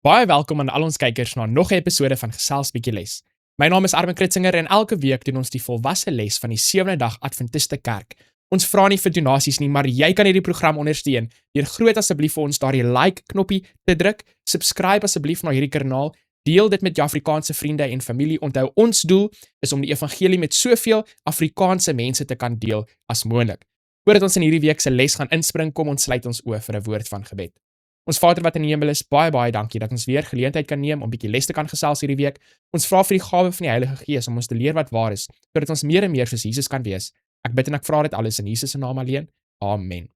Baie welkom aan al ons kykers na nog 'n episode van Gesels bietjie les. My naam is Armin Kritzinger en elke week doen ons die volwasse les van die 7de dag Adventiste Kerk. Ons vra nie vir donasies nie, maar jy kan hierdie program ondersteun deur groot asseblief vir ons daardie like knoppie te druk, subscribe asseblief na hierdie kanaal, deel dit met jou Afrikaanse vriende en familie. Onthou, ons doel is om die evangelie met soveel Afrikaanse mense te kan deel as moontlik. Voordat ons in hierdie week se les gaan inspring, kom ons sluit ons oë vir 'n woord van gebed. Ons Vader wat in die hemel is, baie dankie dat ons weer geleentheid kan neem om bietjie les te kan gesels hierdie week. Ons vra vir die gawe van die Heilige Gees om ons te leer wat waar is, sodat ons meer en meer soos Jesus kan wees. Ek bid en ek vra dit alles in Jesus se naam alleen. Amen.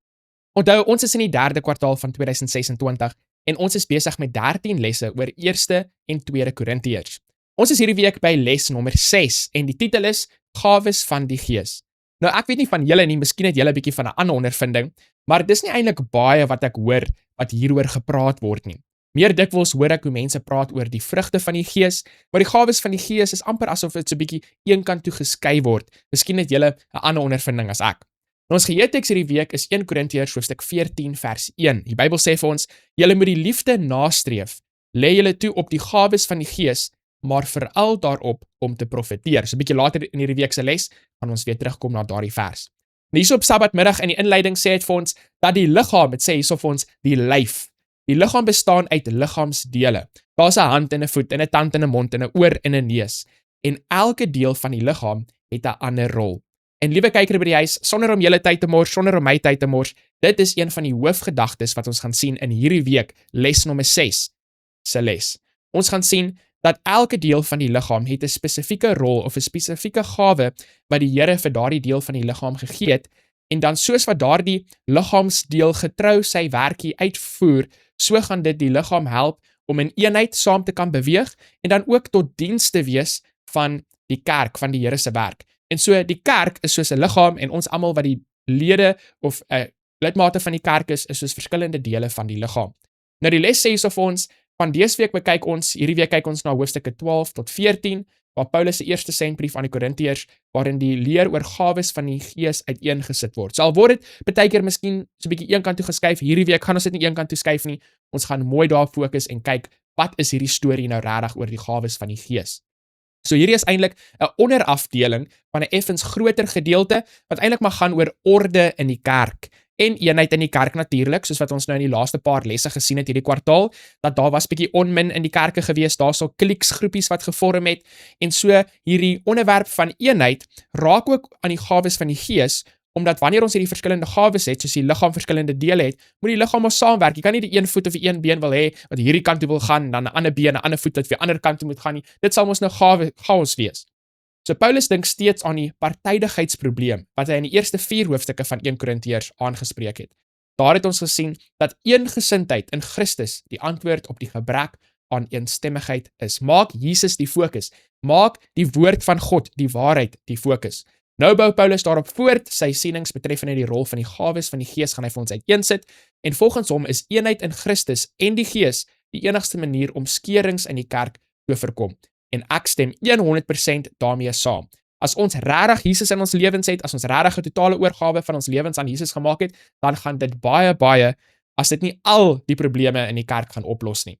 Onthou, ons is in die 3de kwartaal van 2026 en ons is besig met 13 lesse oor 1 en 2 Korintiërs. Ons is hierdie week by les nommer 6 en die titel is Gawes van die Gees. Nou ek weet nie van julle nie, miskien het julle 'n bietjie van 'n ander ondervinding, maar dis nie eintlik baie wat ek hoor wat hieroor gepraat word nie. Meer dikwels hoor ek hoe mense praat oor die vrugte van die Gees, maar die gawes van die Gees is amper asof dit so 'n bietjie eenkant toe geskei word. Miskien het julle 'n ander ondervinding as ek. Nou ons geheeteks hierdie week is 1 Korintiërs hoofstuk 14 vers 1. Die Bybel sê vir ons: "Julle moet die liefde nastreef. Lê julle toe op die gawes van die Gees, maar veral daarop om te profeteer." So 'n bietjie later in hierdie week se les gaan ons weer terugkom na daardie vers. En hierso op Sabbatmiddag in die inleiding sê dit vir ons dat die liggaam, dit sê hierso vir ons die lyf. Die liggaam bestaan uit liggaamsdele. Daar's 'n hand en 'n voet en 'n tand en 'n mond en 'n oor en 'n neus. En elke deel van die liggaam het 'n ander rol. En liewe kyker by die huis, sonder om julle tyd te mors, sonder om my tyd te mors, dit is een van die hoofgedagtes wat ons gaan sien in hierdie week, les nommer 6 se les. Ons gaan sien dat elke deel van die liggaam het 'n spesifieke rol of 'n spesifieke gawe wat die Here vir daardie deel van die liggaam gegee het, en dan soos wat daardie liggaamsdeel getrou sy werkie uitvoer, so gaan dit die liggaam help om in eenheid saam te kan beweeg en dan ook tot diens te wees van die kerk, van die Here se werk. En so die kerk is soos 'n liggaam en ons almal wat die lede of lidmate van die kerk is soos verskillende dele van die liggaam. Nou die les sê hierso vir ons, van dese week hierdie week kyk ons na hoofstukke 12 tot 14, waar Paulus se eerste sendbrief aan die Korintiërs, waarin die leer oor gawes van die Gees uiteengesit word. So al word dit baie keer miskien so 'n bietjie eenkant toe geskuif, hierdie week gaan ons dit nie eenkant toe skuif nie. Ons gaan mooi daarop fokus en kyk, wat is hierdie storie nou regtig oor die gawes van die Gees? So hierdie is eintlik 'n onderafdeling van 'n effens groter gedeelte, wat eintlik maar gaan oor orde in die kerk. En eenheid in die kerk natuurlik, soos wat ons nou in die laaste paar lesse gesien het hierdie kwartaal, dat daar was bietjie onmin in die kerke gewees, daar so kliksgroepies wat gevorm het, en so hierdie onderwerp van eenheid raak ook aan die gawes van die Gees, omdat wanneer ons hierdie verskillende gawes het, soos die liggaam verskillende dele het, moet die liggaam maar saamwerk. Jy kan nie die een voet of die een been wil hê wat hierdie kant toe wil gaan, dan 'n ander been, 'n ander voet wat weer ander kant toe moet gaan nie. Dit sal mos nou chaos wees. So Paulus dink steeds aan die partydigheidsprobleem wat hy in die eerste 4 hoofstukke van 1 Korintiërs aangespreek het. Daar het ons gesien dat eengesindheid in Christus die antwoord op die gebrek aan eensstemmigheid is. Maak Jesus die fokus. Maak die woord van God, die waarheid, die fokus. Nou bou Paulus daarop voort, sy sienings betreffende die rol van die gawes van die Gees gaan hy vir ons uiteensit, en volgens hom is eenheid in Christus en die Gees die enigste manier om skeurings in die kerk te voorkom. En ek stem 100% daarmee saam. As ons regtig Jesus in ons lewens het, as ons regtig 'n totale oorgawe van ons lewens aan Jesus gemaak het, dan gaan dit baie, as dit nie al die probleme in die kerk gaan oplos nie.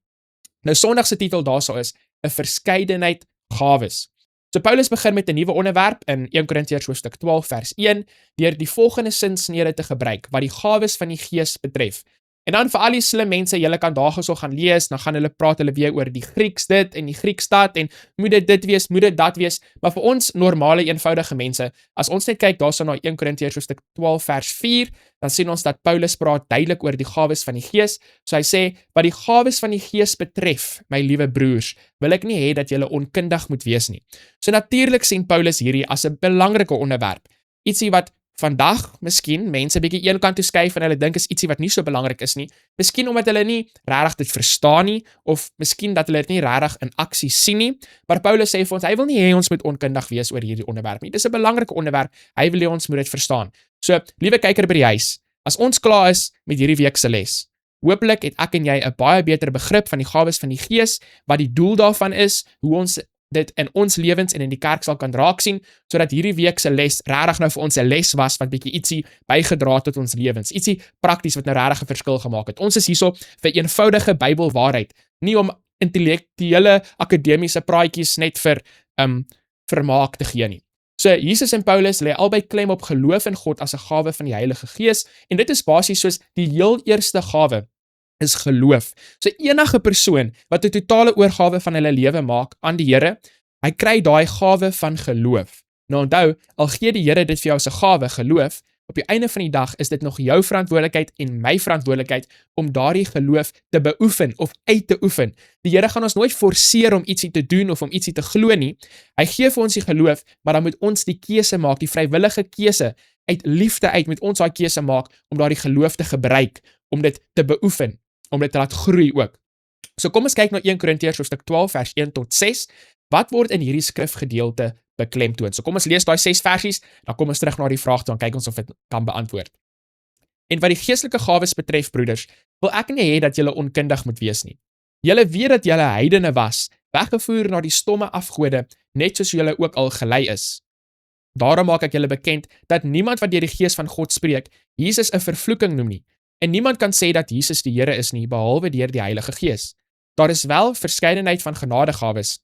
Nou Sondag se titel daarso is 'n verskeidenheid gawes. So Paulus begin met 'n nuwe onderwerp in 1 Korintiërs hoofstuk 12 vers 1, deur die volgende sinsnede te gebruik wat die gawes van die Gees betref. En dan vir al die slim mense, julle kan daarso gaan lees, dan gaan hulle praat weer oor die Grieks dit en die Grieks dat en moet dit wees, moet dit dat wees, maar vir ons normale eenvoudige mense, as ons net kyk daarso na 1 Korintiërs hoofstuk 12 vers 4, dan sien ons dat Paulus praat duidelik oor die gawes van die Gees. So hy sê, wat die gawes van die Gees betref, my liewe broers, wil ek nie hê dat julle onkundig moet wees nie. So natuurlik sien Paulus hierdie as 'n belangrike onderwerp, ietsie wat vandag miskien mense bietjie eenkant toe skuif en hulle dink is ietsie wat nie so belangrik is nie. Miskien omdat hulle nie regtig dit verstaan nie, of miskien dat hulle dit nie regtig in aksie sien nie. Maar Paulus sê vir ons, hy wil nie hê ons moet onkundig wees oor hierdie onderwerp nie. Dis 'n belangrike onderwerp. Hy wil hê ons moet dit verstaan. So, liewe kyker by die huis, as ons klaar is met hierdie week se les, hopelik het ek en jy 'n baie beter begrip van die gawes van die Gees, wat die doel daarvan is, hoe ons dit in ons lewens en in die kerk sal kan raak sien, sodat hierdie week se les regtig nou vir ons 'n les was wat bietjie ietsie bygedra het tot ons lewens, ietsie prakties wat nou regtig 'n verskil gemaak het. Ons is hierso vir eenvoudige Bybelwaarheid, nie om intellektuele akademiese praatjies net vir vermaak te gee nie. So Jesus en Paulus lê albei klem op geloof in God as 'n gawe van die Heilige Gees en dit is basies soos die heel eerste gawe is geloof. So enige persoon wat 'n totale oorgawe van hulle lewe maak aan die Here, hy kry daai gawe van geloof. Nou onthou, al gee die Here dit vir jou as 'n gawe, geloof, op die einde van die dag is dit nog jou verantwoordelikheid en my verantwoordelikheid om daardie geloof te beoefen of uit te oefen. Die Here gaan ons nooit forceer om ietsie te doen of om ietsie te glo nie. Hy gee vir ons die geloof, maar dan moet ons die keuse maak, die vrywillige keuse, uit liefde uit moet ons daai keuse maak om daardie geloof te gebruik, om dit te beoefen, om dit te laat groei ook. So kom ons kyk na 1 Korintiërs hoofstuk 12 vers 1 tot 6. Wat word in hierdie skrifgedeelte beklemtoon? So kom ons lees daai 6 versies, dan kom ons terug na die vraag toe en kyk ons of dit kan beantwoord. En wat die geestelike gawes betref, broeders, wil ek nie hê dat julle onkundig moet wees nie. Julle weet dat julle heidene was, weggevoer na die stomme afgode, net soos julle ook al gelei is. Daarom maak ek julle bekend dat niemand wat deur die Gees van God spreek, Jesus 'n vervloeking noem nie. En niemand kan sê dat Jesus die Here is nie, behalwe deur die Heilige Gees. Daar is wel verskeidenheid van genadegawes,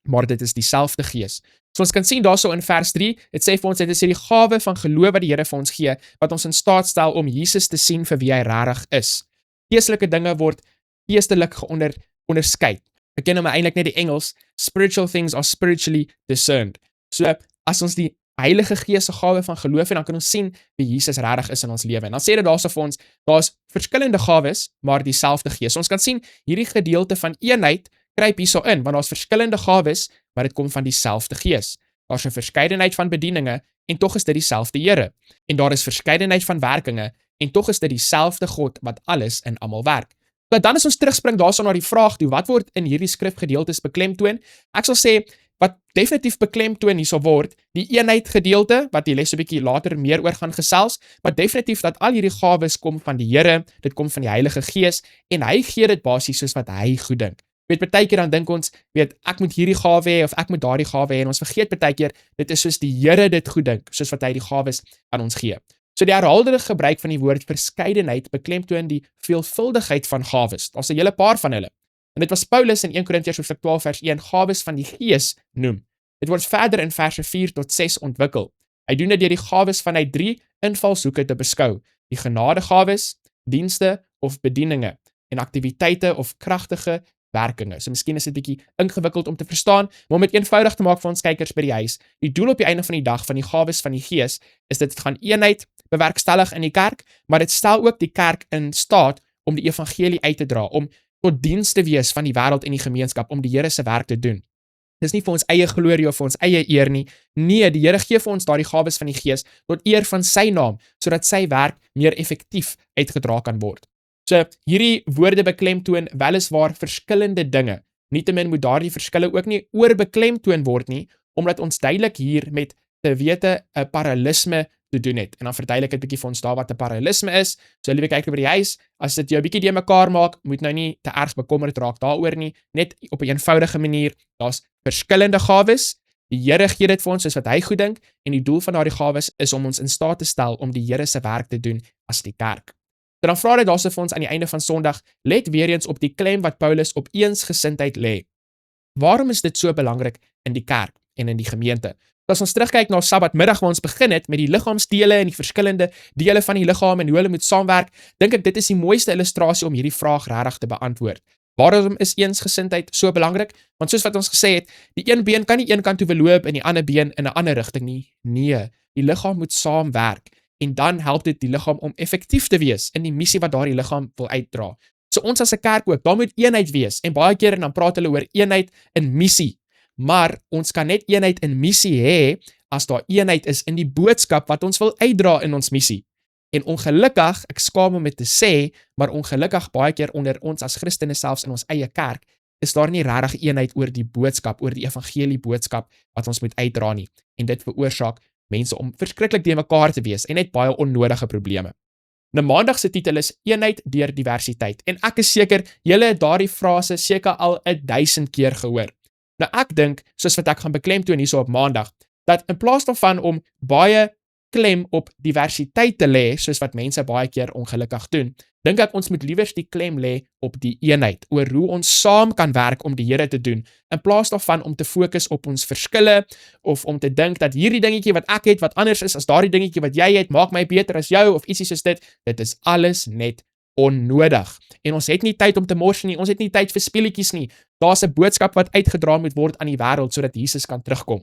maar dit is dieselfde Gees. So ons kan sien daarso in vers 3, dit sê vir ons, dit is die gawe van geloof wat die Here vir ons gee, wat ons in staat stel om Jesus te sien vir wie hy regtig is. Geestelike dinge word geestelik onderskei. Ek ken hom eintlik net die Engels, spiritual things are spiritually discerned. So as ons die Heilige Gees se gawe van geloof en dan kan ons sien wie Jesus regtig is in ons lewe. En dan sê dit daarso vir ons, daar's verskillende gawes, maar dieselfde Gees. So ons kan sien hierdie gedeelte van eenheid kruip hierso in, want daar's verskillende gawes, maar dit kom van dieselfde Gees. Daar's 'n verskeidenheid van bedieninge en tog is dit dieselfde Here. En daar is verskeidenheid van werkinge en tog is dit dieselfde God wat alles in almal werk. Maar dan as ons terugspring daarso na die vraag toe, wat word in hierdie skrifgedeeltes beklemtoon? Ek sal sê wat definitief beklemtoon hierso word, die eenheid gedeelte, wat die les 'n bietjie later meer oor gaan gesels, maar definitief dat al hierdie gawes kom van die Here, dit kom van die Heilige Gees, en hy gee dit basies soos wat hy goed dink. Partykeer dan dink ons, ek moet hierdie gawe hê, of ek moet daardie gawe hê, en ons vergeet partykeer, dit is soos die Here dit goed dink, soos wat hy die gawes aan ons gee. So die herhaalde gebruik van die woord verskeidenheid beklemtoon die veelvuldigheid van gawes. Daar's 'n hele paar van hulle. En dit was Paulus in 1 Korintiërs hoofstuk 12 vers 1 gawes van die Gees noem. Dit word verder in verse 4 tot 6 ontwikkel. Hy doen dit deur die gawes van hy 3 invalshoeke te beskou: die genadegawes, dienste of bedieninge en aktiwiteite of kragtige werkinge. So miskien is dit bietjie ingewikkeld om te verstaan, maar om dit eenvoudig te maak vir ons kykers by die huis. Die doel op die einde van die dag van die gawes van die Gees is dit gaan eenheid bewerkstellig in die kerk, maar dit stel ook die kerk in staat om die evangelie uit te dra, om tot diens te wees van die wêreld en die gemeenskap, om die Here se werk te doen. Dis nie vir ons eie glorie of vir ons eie eer nie. Nee, die Here gee vir ons daardie gawes van die Gees tot eer van sy naam, sodat sy werk meer effektief uitgedra kan word. So hierdie woorde beklemtoon weliswaar verskillende dinge. Nietemin moet daardie verskille ook nie oorbeklemtoon word nie, omdat ons duidelik hier met te wete 'n parallelisme te doen het. En dan verduidelik ek 'n bietjie vir ons daar wat 'n parallelisme is. So liewe kyk by die huis, as dit jou 'n bietjie deurmekaar maak, moet nou nie te erg bekommerd raak daaroor nie, net op 'n eenvoudige manier. Daar's verskillende gawes. Die Here gee dit vir ons soos wat hy goed dink, en die doel van daardie gawes is om ons in staat te stel om die Here se werk te doen as die kerk. So dan vra dit daarso vir ons aan die einde van Sondag, let weer eens op die klem wat Paulus op eensgesindheid lê. Waarom is dit so belangrik in die kerk en in die gemeente? As ons terugkyk na Sabbatmiddag waar ons begin het met die liggaamsdele en die verskillende dele van die liggaam en hoe hulle moet saamwerk, dink ek dit is die mooiste illustrasie om hierdie vraag regtig te beantwoord. Waarom is eensgesindheid so belangrik? Want soos wat ons gesê het, die een been kan nie een kant toe verloop en die ander been in 'n ander rigting nie. Nee, die liggaam moet saamwerk en dan help dit die liggaam om effektief te wees in die missie wat daardie liggaam wil uitdra. So ons as 'n kerk ook, daar moet eenheid wees en baie keer dan praat hulle oor eenheid in missie. Maar ons kan net eenheid in missie hê as daar eenheid is in die boodskap wat ons wil uitdra in ons missie. En ongelukkig, ek skaam om dit te sê, maar ongelukkig baie keer onder ons as Christene selfs in ons eie kerk, is daar nie regtig eenheid oor die boodskap, oor die evangelie boodskap wat ons moet uitdra nie. En dit veroorsaak mense om verskriklik te mekaar te wees en net baie onnodige probleme. Nou Maandag se titel is Eenheid deur diversiteit. En ek is seker, julle het daardie frase seker al 1000 keer gehoor. Nou ek dink, soos wat ek gaan beklemtoon hierso op Maandag, dat in plaas daarvan om baie klem op diversiteit te lê, soos wat mense baie keer ongelukkig doen, dink ek ons moet liewers die klem lê op die eenheid, oor hoe ons saam kan werk om die Here te doen, in plaas daarvan om te fokus op ons verskille, of om te dink dat hierdie dingetjie wat ek het, wat anders is as daardie dingetjie wat jy het, maak my beter as jou, of ietsie soos dit is alles net onnodig. En ons het nie tyd om te mors nie, ons het nie tyd vir speletjies nie, daar's 'n boodskap wat uitgedra moet word aan die wêreld, sodat Jesus kan terugkom.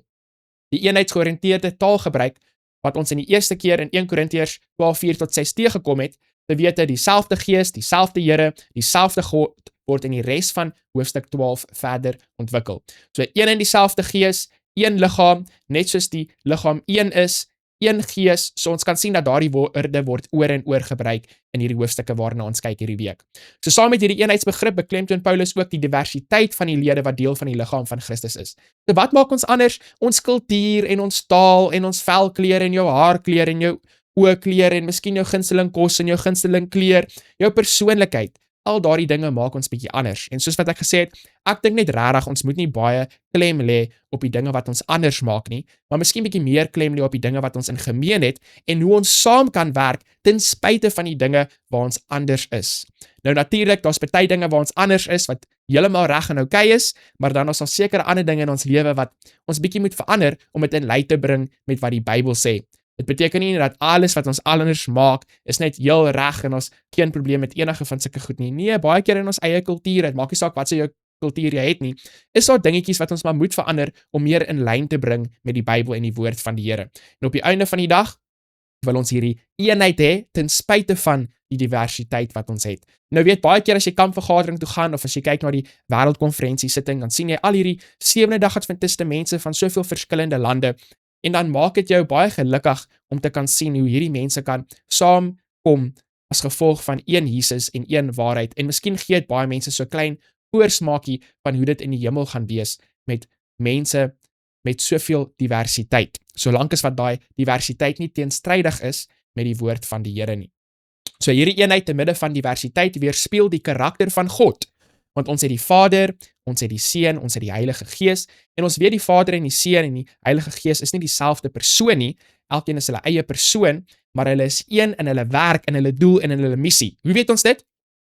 Die eenheidsgeoriënteerde taalgebruik, wat ons in die eerste keer in 1 Korintiërs 12:4-6 teëgekom het, te wete dieselfde Gees, dieselfde Here, dieselfde God, word in die res van hoofstuk 12 verder ontwikkel. So een en dieselfde Gees, een liggaam, net soos die liggaam een is, een Gees, so ons kan sien dat daardie woorde word oor en oor gebruik in hierdie hoofstukke waarna ons kyk hierdie week. So saam met hierdie eenheidsbegrip beklemtoon Paulus ook die diversiteit van die lede wat deel van die liggaam van Christus is. So wat maak ons anders? Ons kultuur en ons taal en ons velkleur en jou haarkleur en jou oogkleur en miskien jou gunsteling kos en jou gunsteling kleur, jou persoonlikheid. Al daardie dinge maak ons bietjie anders. En soos wat ek gesê het, ek dink net regtig ons moet nie baie klem lê op die dinge wat ons anders maak nie, maar miskien bietjie meer klem lê op die dinge wat ons in gemeen het en hoe ons saam kan werk ten spyte van die dinge waar ons anders is. Nou natuurlik, daar's baie dinge waar ons anders is wat heeltemal reg en oukei is, maar dan is daar sekere ander dinge in ons lewe wat ons bietjie moet verander om dit in lyn te bring met wat die Bybel sê. Dit beteken nie dat alles wat ons anders maak is net heel reg en ons geen probleem met enige van sulke goed nie. Nee, baie keer in ons eie kultuur, dit maak nie saak wat se jou kultuur jy het nie, is daar dingetjies wat ons maar moet verander om meer in lyn te bring met die Bybel en die woord van die Here. En op die einde van die dag wil ons hierdie eenheid hê ten spyte van die diversiteit wat ons het. Nou weet baie keer as jy kampvergadering toe gaan of as jy kyk na die wêreldkonferensie sitting, dan sien jy al hierdie 7de dag adventiste mense van soveel verskillende lande. En dan maak dit jou baie gelukkig om te kan sien hoe hierdie mense kan saamkom as gevolg van een Jesus en een waarheid. En miskien gee dit baie mense so klein voorsmaakie van hoe dit in die hemel gaan wees met mense met soveel diversiteit. Solank as wat daai diversiteit nie teenstrydig is met die woord van die Here nie. So hierdie eenheid te midde van diversiteit weerspieël die karakter van God. Want ons het die Vader, ons het die Seun, ons het die Heilige Gees, en ons weet die Vader en die Seun en die Heilige Gees is nie dieselfde persoon nie, elkeen is hulle eie persoon, maar hulle is een in hulle werk, in hulle doel en in hulle missie. Hoe weet ons dit?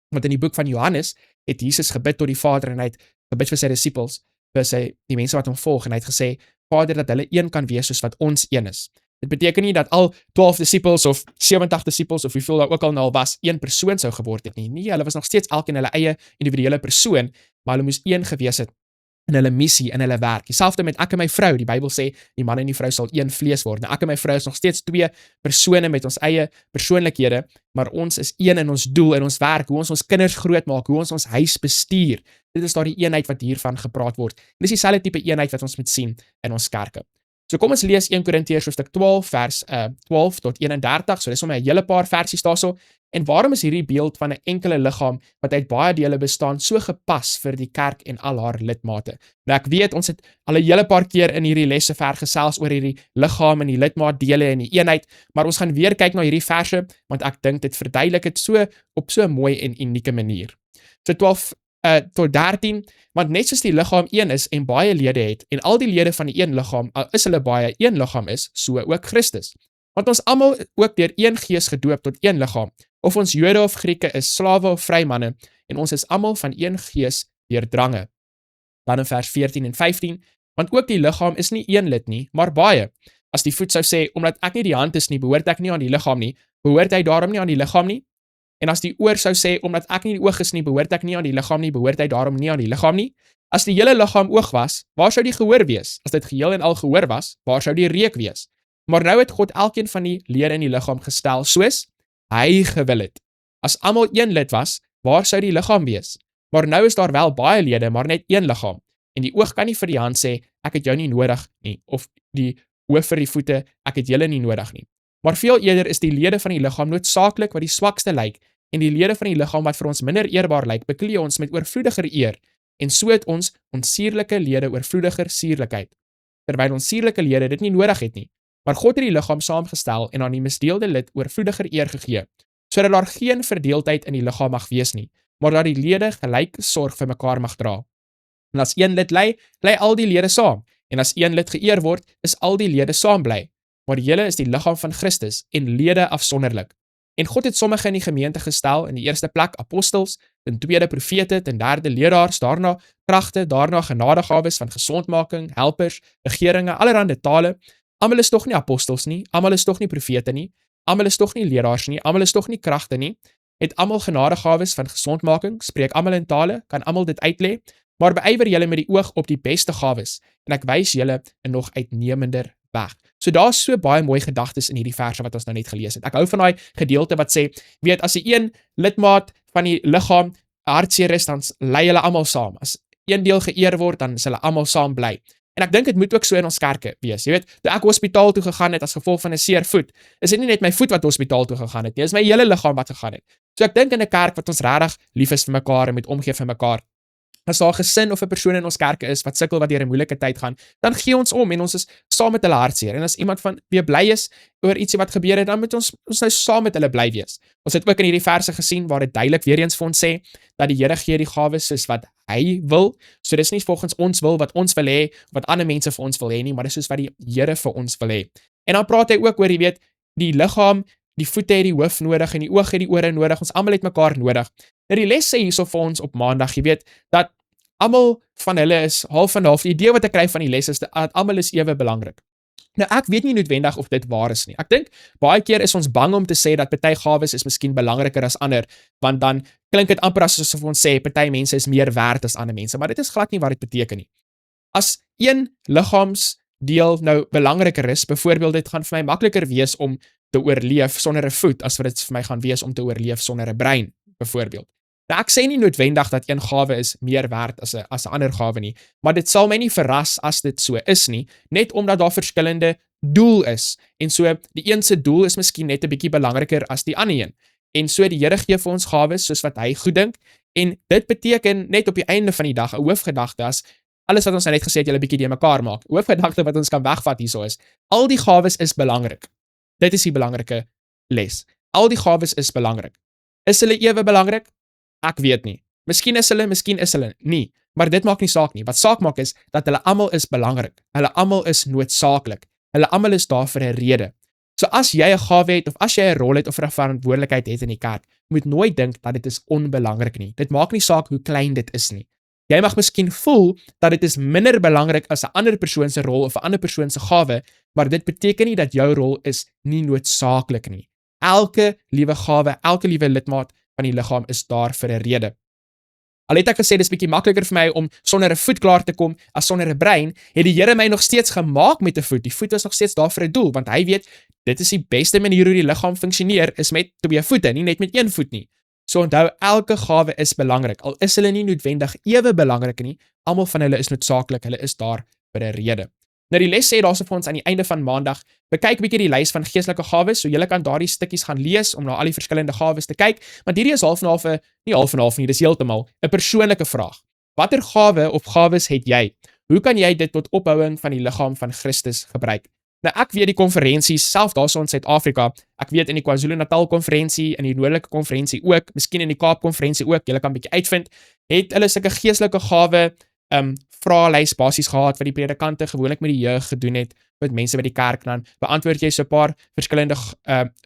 Want in die boek van Johannes het Jesus gebid tot die Vader en hy het gebid vir sy disippels, vir die mense wat hom volg, en hy het gesê, Vader, dat hulle een kan wees soos wat ons een is. Dit beteken nie dat al 12 disippels of 70 disippels of hoeveel daar ook al nou was, een persoon sou geword het nie. Nee, hulle was nog steeds elkeen hulle eie individuele persoon, maar hulle moes een gewees het in hulle missie, in hulle werk. Dieselfde met ek en my vrou. Die Bybel sê die man en die vrou sal een vlees word. Nou ek en my vrou is nog steeds twee persone met ons eie persoonlikhede, maar ons is een in ons doel, in ons werk, hoe ons kinders grootmaak, hoe ons huis bestuur. Dit is daardie eenheid wat hiervan gepraat word. En dis dieselfde tipe eenheid wat ons moet sien in ons kerke. So kom ons lees 1 Korintiërs hoofstuk 12 vers 12 tot 31. So dis sommer 'n hele paar versies daarso. En waarom is hierdie beeld van 'n enkele liggaam wat uit baie dele bestaan so gepas vir die kerk en al haar lidmate? Nou ek weet ons het al 'n hele paar keer in hierdie lesse vergesels oor hierdie liggaam en die lidmaatdele en die eenheid, maar ons gaan weer kyk na hierdie verse want ek dink dit verduidelik dit so op so 'n mooi en unieke manier. So 12 tot 13, want net soos die liggaam een is en baie lede het, en al die lede van die een liggaam, al is hulle baie, een liggaam is, so ook Christus. Want ons almal ook deur een gees gedoop tot een liggaam, of ons Jode of Grieke is, slawe of vrymanne, en ons is almal van een gees deurdrange. Dan in vers 14 en 15, want ook die liggaam is nie een lid nie, maar baie. As die voet sou sê, omdat ek nie die hand is nie, behoort ek nie aan die liggaam nie, behoort hy daarom nie aan die liggaam nie? En as die oor sou sê, omdat ek nie die oog is nie, behoort ek nie aan die liggaam nie, behoort hy daarom nie aan die liggaam nie? As die hele liggaam oog was, waar sou die gehoor wees? As dit geheel en al gehoor was, waar sou die reuk wees? Maar nou het God elkeen van die lede in die liggaam gestel, soos hy gewil het. As almal een lid was, waar sou die liggaam wees? Maar nou is daar wel baie lede, maar net een liggaam. En die oog kan nie vir die hand sê, ek het jou nie nodig nie, of die hoof vir die voete, ek het julle nie nodig nie. Maar veel eerder is die lede van die liggaam noodsaaklik wat die swakste lyk, en die lede van die liggaam wat vir ons minder eerbaar lyk, beklee ons met oorvloediger eer, en so het ons sierlike lede oorvloediger sierlikheid, terwyl ons sierlike lede dit nie nodig het nie. Maar God het die liggaam saamgestel en aan die misdeelde lid oorvloediger eer gegee, sodat daar geen verdeeldheid in die liggaam mag wees nie, maar dat die lede gelyke sorg vir mekaar mag dra. En as een lid ly, ly al die lede saam, en as een lid geëer word, is al die lede saam bly. maar julle is die liggaam van Christus en lede afsonderlik. En God het sommige in die gemeente gestel, in die eerste plek apostels, in tweede profete, in derde leraars, daarna kragte, daarna genadegawes van gesondmaking, helpers, regeringe, allerhande tale. Almal is tog nie apostels nie, almal is tog nie profete nie, almal is tog nie leraars nie, almal is tog nie kragte nie. Het almal genadegawes van gesondmaking, spreek almal in tale, kan almal dit uitlê, maar beywer julle met die oog op die beste gawes, en ek wys julle 'n nog uitnemender weg. So daar's so baie mooi gedagtes in hierdie verse wat ons nou net gelees het. Ek hou van daai gedeelte wat sê, weet, as 'n een lidmaat van die liggaam hartseer is, dan lei hulle almal saam. As een deel geëer word, dan is hulle almal saam bly. En ek dink dit moet ook so in ons kerke wees. Jy weet, toe ek hospitaal toe gegaan het as gevolg van 'n seer voet, is dit nie net my voet wat hospitaal toe gegaan het nie, dis my hele liggaam wat gegaan het. So ek dink in 'n kerk wat ons regtig lief is vir mekaar en met omgee vir mekaar, as daar 'n gesin of 'n persoon in ons kerke is wat sukkel, wat deur 'n moeilike tyd gaan, dan gee ons om en ons is saam met hulle hartseer. En as iemand van wie bly is oor ietsie wat gebeur het, dan moet ons nou saam met hulle bly wees. Ons het ook in hierdie verse gesien waar dit duidelik weer eens vir ons sê dat die Here gee die gawes soos wat hy wil. So dis nie volgens ons wil wat ons wil hê, wat ander mense vir ons wil hê nie, maar dis soos wat die Here vir ons wil hê. En dan praat hy ook oor, jy weet, die liggaam, die voete het die hoof nodig en die oog het die ore nodig. Ons almal het mekaar nodig. Nou die les sê hierso vir ons op Maandag, jy weet, dat almal van hulle is half en half. Die idee wat ek kry van die les is dat almal is ewe belangrik. Nou ek weet nie noodwendig of dit waar is nie. Ek dink baie keer is ons bang om te sê dat party gawes is miskien belangriker as ander, want dan klink dit amper asof ons sê party mense is meer werd as ander mense, maar dit is glad nie wat dit beteken nie. As een liggaamsdeel nou belangriker is, byvoorbeeld dit gaan vir my makliker wees om te oorleef sonder 'n voet as wat dit vir my gaan wees om te oorleef sonder 'n brein, byvoorbeeld. Nou ek sê nie noodwendig dat een gawe is meer werd as 'n ander gawe nie, maar dit sal my nie verras as dit so is nie, net omdat daar verskillende doel is. En so die een se doel is miskien net 'n bietjie belangriker as die ander een. En so die Here gee vir ons gawes soos wat hy goed dink, en dit beteken net op die einde van die dag 'n hoofgedagte as alles wat ons nou net gesê het, julle bietjie die mekaar maak. Hoofgedagte wat ons kan wegvat hierso is, al die gawes is belangrik. Dit is die belangrike les. Al die gawes is belangrik. Is hulle ewe belangrik? Ek weet nie. Miskien is hulle nie, maar dit maak nie saak nie. Wat saak maak is dat hulle almal is belangrik. Hulle almal is noodsaaklik. Hulle almal is daar vir 'n rede. So as jy 'n gawe het of as jy 'n rol het of 'n verantwoordelikheid het in die kerk, moet nooit dink dat dit is onbelangrik nie. Dit maak nie saak hoe klein dit is nie. Jy mag miskien voel dat dit is minder belangrik as 'n ander persoon se rol of 'n ander persoon se gawe, maar dit beteken nie dat jou rol is nie noodsaaklik nie. Elke liewe gawe, elke liewe lidmaat van die liggaam is daar vir 'n rede. Al het ek gesê dis bietjie makliker vir my om sonder 'n voet klaar te kom as sonder 'n brein, het die Here my nog steeds gemaak met 'n voet. Die voet is nog steeds daar vir 'n doel, want hy weet dit is die beste manier hoe die liggaam funksioneer is met 2 voete, nie net met 1 voet nie. So onthou, elke gawe is belangrik. Al is hulle nie noodwendig ewe belangrik nie, almal van hulle is noodsaaklik, hulle is daar vir 'n rede. Nou die les sê daarso vir ons aan die einde van Maandag, bekyk bietjie die lys van geestelike gawes, so julle kan daardie stukkies gaan lees om na al die verskillende gawes te kyk, want hierdie is half en half nie, dis heeltemal 'n persoonlike vraag. Watter gawe of gawes het jy? Hoe kan jy dit tot opbouing van die liggaam van Christus gebruik? Nou ek weet die konferensies, self daarso in Suid-Afrika, ek weet in die KwaZulu-Natal konferensie, in die Noordelike konferensie ook, miskien in die Kaap konferensie ook, julle kan bietjie uitvind, het hulle sulke geestelike gawe vraelys basies gehad wat die predikante gewoonlik met die jeug gedoen het, met mense by die kerk, dan beantwoord jy so 'n paar verskillende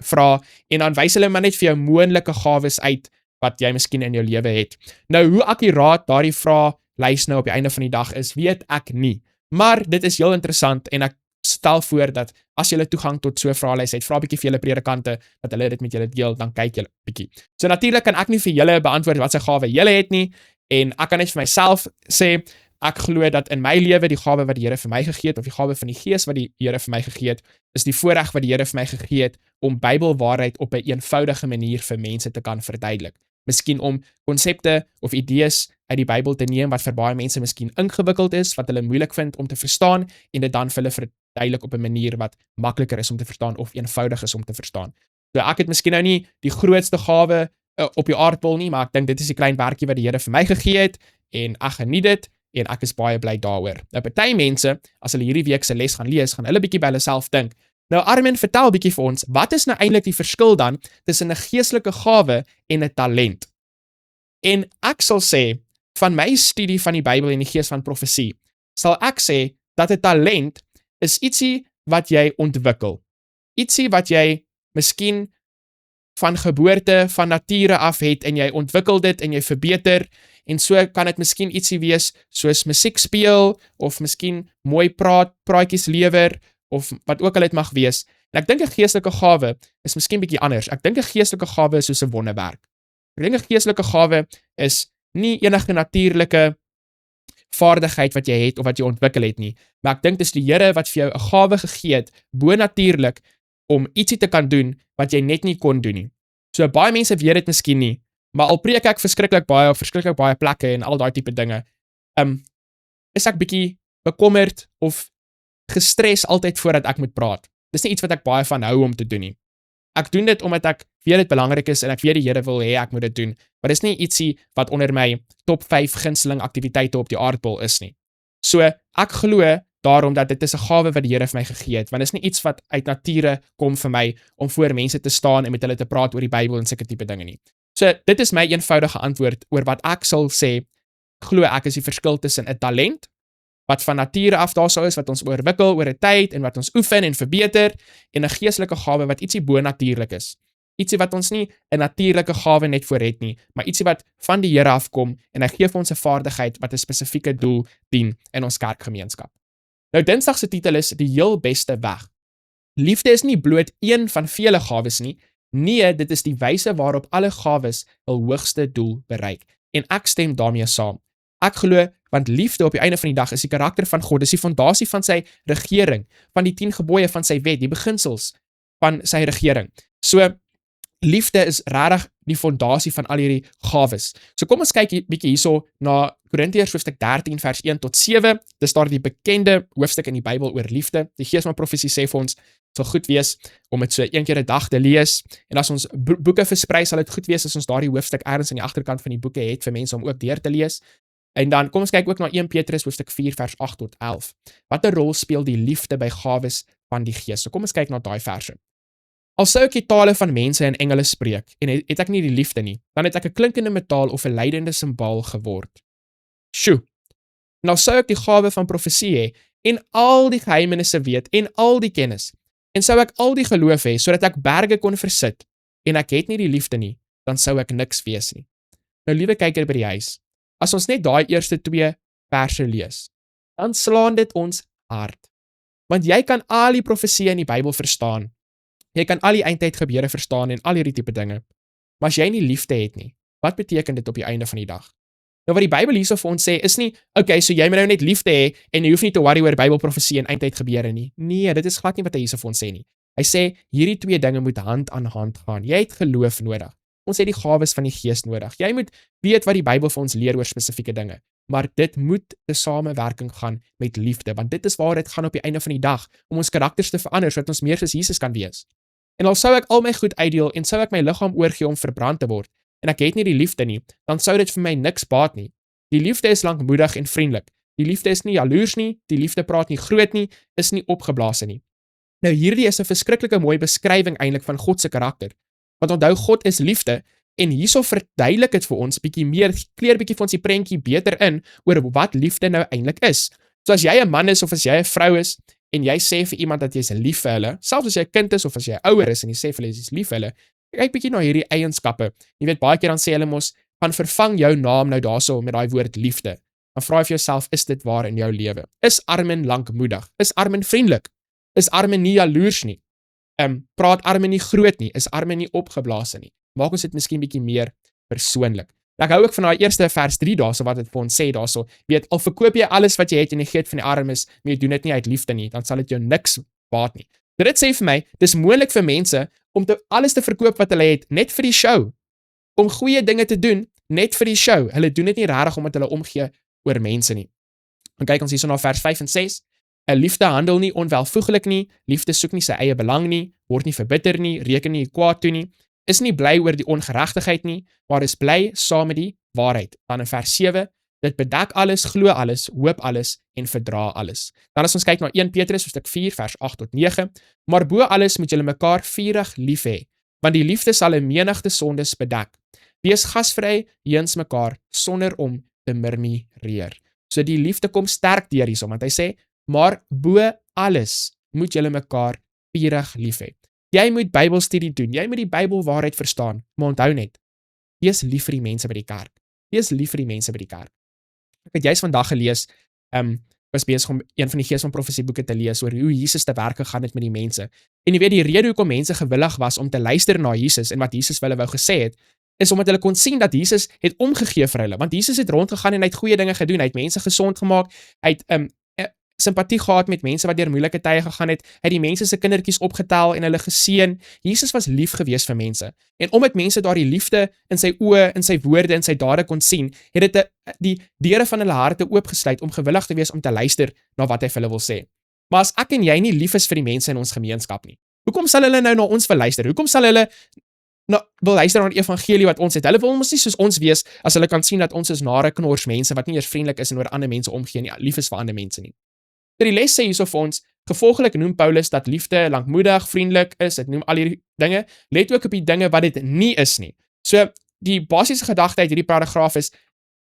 vrae en dan wys hulle maar net vir jou moontlike gawes uit wat jy miskien in jou lewe het. Nou hoe akkuraat daardie vraelys nou op die einde van die dag is, weet ek nie. Maar dit is heel interessant en ek stel voor dat as jy toegang tot so 'n vraelys het, vra bietjie vir julle predikante dat hulle dit met julle deel, dan kyk julle bietjie. So natuurlik kan ek nie vir julle beantwoord wat se gawe julle het nie en ek kan net vir myself sê ek glo dat in my lewe die gawe wat die Here vir my gegee het of die gawe van die Gees wat die Here vir my gegee het, is die voorreg wat die Here vir my gegee het om Bybelwaarheid op 'n eenvoudige manier vir mense te kan verduidelik. Miskien om konsepte of idees uit die Bybel te neem wat vir baie mense miskien ingewikkeld is, wat hulle moeilik vind om te verstaan en dit dan vir hulle verduidelik op 'n manier wat makliker is om te verstaan of eenvoudig is om te verstaan. So ek het miskien nou nie die grootste gawe op die aardbol nie, maar ek dink dit is 'n klein werkie wat die Here vir my gegee het en ek geniet dit en ek is baie bly daaroor. Nou party mense, as hulle hierdie week se les gaan lees, gaan hulle bietjie by hulle self dink. Nou Armin, vertel bietjie vir ons, wat is nou eintlik die verskil dan tussen 'n geestelike gawe en 'n talent? En ek sal sê, van my studie van die Bybel en die gees van profesie, sal ek sê dat 'n talent is ietsie wat jy ontwikkel. ietsie wat jy miskien van geboorte, van nature af het en jy ontwikkel dit en jy verbeter en so kan dit miskien ietsie wees soos musiek speel of miskien mooi praatjies lewer of wat ook al dit mag wees. En ek dink 'n geestelike gawe is miskien bietjie anders. Ek dink 'n geestelike gawe is soos 'n wonderwerk. Ek dink 'n geestelike gawe is nie enige natuurlike vaardigheid wat jy het of wat jy ontwikkel het nie, maar ek dink dis die Here wat vir jou 'n gawe gegee het, bonatuurlik, om ietsie te kan doen wat jy net nie kon doen nie. So baie mense weet dit miskien nie, maar al preek ek verskriklik baie op verskriklik baie plekke en al daai tipe dinge, is ek bietjie bekommerd of gestres altyd voordat ek moet praat. Dis nie iets wat ek baie van hou om te doen nie. Ek doen dit omdat ek weet dit belangrik is en ek weet die Here wil hê ek moet dit doen, maar dis nie ietsie wat onder my top 5 gunsteling aktiwiteite op die aardbol is nie. So ek glo daarom dat dit is 'n gawe wat die Here vir my gegee het, want dit is nie iets wat uit nature kom vir my om voor mense te staan en met hulle te praat oor die Bybel en sulke tipe dinge nie. So dit is my eenvoudige antwoord oor wat ek sal sê, glo ek is die verskil tussen 'n talent wat van nature af daar sou is, wat ons oorwikkel oor 'n tyd en wat ons oefen en verbeter, en 'n geestelike gawe wat ietsie bonatuurlik is. Ietsie wat ons nie 'n natuurlike gawe net voor het nie, maar ietsie wat van die Here afkom en hy gee vir ons 'n vaardigheid wat 'n spesifieke doel dien in ons kerkgemeenskap. Nou Dinsdag se titel is die heel beste weg. Liefde is nie bloot een van vele gawes nie. Nee, dit is die wyse waarop alle gawes hul hoogste doel bereik. En ek stem daarmee saam. Ek glo, want liefde op die einde van die dag is die karakter van God, dis die fondasie van sy regering, van die 10 gebooie van sy wet, die beginsels van sy regering. So, liefde is regtig die fondasie van al hierdie gawes. So kom ons kyk bietjie hierso na Korintiërs hoofstuk 13 vers 1 tot 7. Dis daar die bekende hoofstuk in die Bybel oor liefde. Die Gees van Profesie sê vir ons, dit sal goed wees om dit so een keer 'n dag te lees. En as ons boeke versprei, sal dit goed wees as ons daardie hoofstuk ergens aan die agterkant van die boeke het vir mense om ook deur te lees. En dan kom ons kyk ook na 1 Petrus hoofstuk 4 vers 8 tot 11. Watter rol speel die liefde by gawes van die Gees? So kom ons kyk na daai verse. Al sou ek die tale van mense en engele spreek, en het ek nie die liefde nie, dan het ek 'n klinkende metaal of 'n lydende simbaal geword. Sjoe, nou sou ek die gawe van profesie hê, en al die geheimenisse weet, en al die kennis, en sou ek al die geloof hê, sodat ek berge kon versit, en ek het nie die liefde nie, dan sou ek niks wees nie. Nou liewe kyker by die huis, as ons net daai eerste 2 verse lees, dan slaan dit ons hart. Want jy kan al die profesie in die Bybel verstaan, jy kan al die eindtyd gebeure verstaan en al hierdie tipe dinge, maar as jy nie liefde het nie, wat beteken dit op die einde van die dag? Nou wat die Bybel hierso vir ons sê, is nie, okay, so jy moet nou net liefde hê, en jy hoef nie te worry oor Bybelprofesie en eindtyd gebeure nie. Nee, dit is glad nie wat hy hierso vir ons sê nie. Hy sê, hierdie 2 dinge moet hand aan hand gaan. Jy het geloof nodig. Ons het die gawes van die Gees nodig. Jy moet weet wat die Bybel vir ons leer oor spesifieke dinge. Maar dit moet 'n samewerking gaan met liefde, want dit is waar dit gaan op die einde van die dag, om ons karakters te verander, sodat ons meer soos Jesus kan wees. En al sou ek al my goed uitdeel en sou ek my liggaam oorgee om verbrand te word, en ek het nie die liefde nie, dan sou dit vir my niks baat nie. Die liefde is lankmoedig en vriendelik. Die liefde is nie jaloers nie, die liefde praat nie groot nie, is nie opgeblaas nie. Nou hierdie is 'n verskriklike mooi beskrywing eintlik van God se karakter. Want onthou, God is liefde, en hierso verduidelik dit vir ons bietjie meer, kleur bietjie vir ons die prentjie beter in oor wat liefde nou eintlik is. So as jy 'n man is of as jy 'n vrou is, en jy sê vir iemand dat jy is lief vir hulle, selfs as jy 'n kind is of as jy ouer is en jy sê vir hulle jy is lief vir hulle, kyk bietjie na hierdie eienskappe. Jy weet, baie keer dan sê hulle mos, gaan vervang jou naam nou daarso met daai woord liefde. Dan vra jy vir jouself, is dit waar in jou lewe? Is Armin lankmoedig? Is Armin vriendelik? Is Armin nie jaloers nie? Praat Armin nie groot nie? Is Armin nie opgeblaas nie? Maak ons dit miskien bietjie meer persoonlik. Ek hou ook van daai eerste vers 3 daarso wat dit vir ons sê daarso. Weet, al verkoop jy alles wat jy het en jy gee dit van die armes, maar jy doen dit nie uit liefde nie, dan sal dit jou niks baat nie. Dit sê vir my, dis moontlik vir mense om alles te verkoop wat hulle het net vir die show. Om goeie dinge te doen net vir die show. Hulle doen dit nie regtig omdat hulle omgee oor mense nie. Dan kyk ons hierso na vers 5 en 6. 'n Liefde handel nie onwelvoeglik nie, liefde soek nie sy eie belang nie, word nie verbitter nie, reken nie kwaad toe nie, is nie bly oor die ongeregtigheid nie, maar is bly saam met die waarheid. Dan in vers 7, dit bedek alles, glo alles, hoop alles en verdra alles. Dan as ons kyk na 1 Petrus hoofstuk 4 vers 8 tot 9, maar bo alles moet julle mekaar vurig lief hê, want die liefde sal 'n menigte sondes bedek. Wees gasvry jeens mekaar sonder om te murmureer. So die liefde kom sterk deur hierso, want hy sê, maar bo alles moet julle mekaar vurig lief hê. Jy moet Bybelstudie doen, jy moet die Bybelwaarheid verstaan, maar onthou net, wees lief vir die mense by die kerk. Wees lief vir die mense by die kerk. Ek het juist vandag gelees, was besig om een van die Gees van Profesie boeke te lees oor hoe Jesus te werk gegaan het met die mense. En jy weet, die rede hoekom mense gewillig was om te luister na Jesus en wat Jesus vir hulle wou gesê het, is omdat hulle kon sien dat Jesus het omgegee vir hulle, want Jesus het rondgegaan en hy het goeie dinge gedoen, hy het mense gesond gemaak, hy het simpatie gehad met mense wat deur moeilike tye gegaan het, hy het die mense se kindertjies opgetel en hulle geseën. Jesus was lief gewees vir mense. En omdat mense daardie liefde in sy oë, in sy woorde, in sy dade kon sien, het dit die deure van hulle harte oopgesluit om gewillig te wees om te luister na wat hy vir hulle wil sê. Maar as ek en jy nie lief is vir die mense in ons gemeenskap nie, hoekom sal hulle nou na ons wil luister? Hoekom sal hulle wil luister na die evangelie wat ons het? Hulle wil ons nie soos ons wees as hulle kan sien dat ons is nare knors mense wat nie eers vriendelik is en oor ander mense omgee nie, lief is vir ander mense nie. Die les sê hierso vir ons, gevolglik noem Paulus dat liefde lankmoedig, vriendelik is, dit noem al hierdie dinge, let ook op die dinge wat dit nie is nie. So, die basiese gedagte uit hierdie paragraaf is,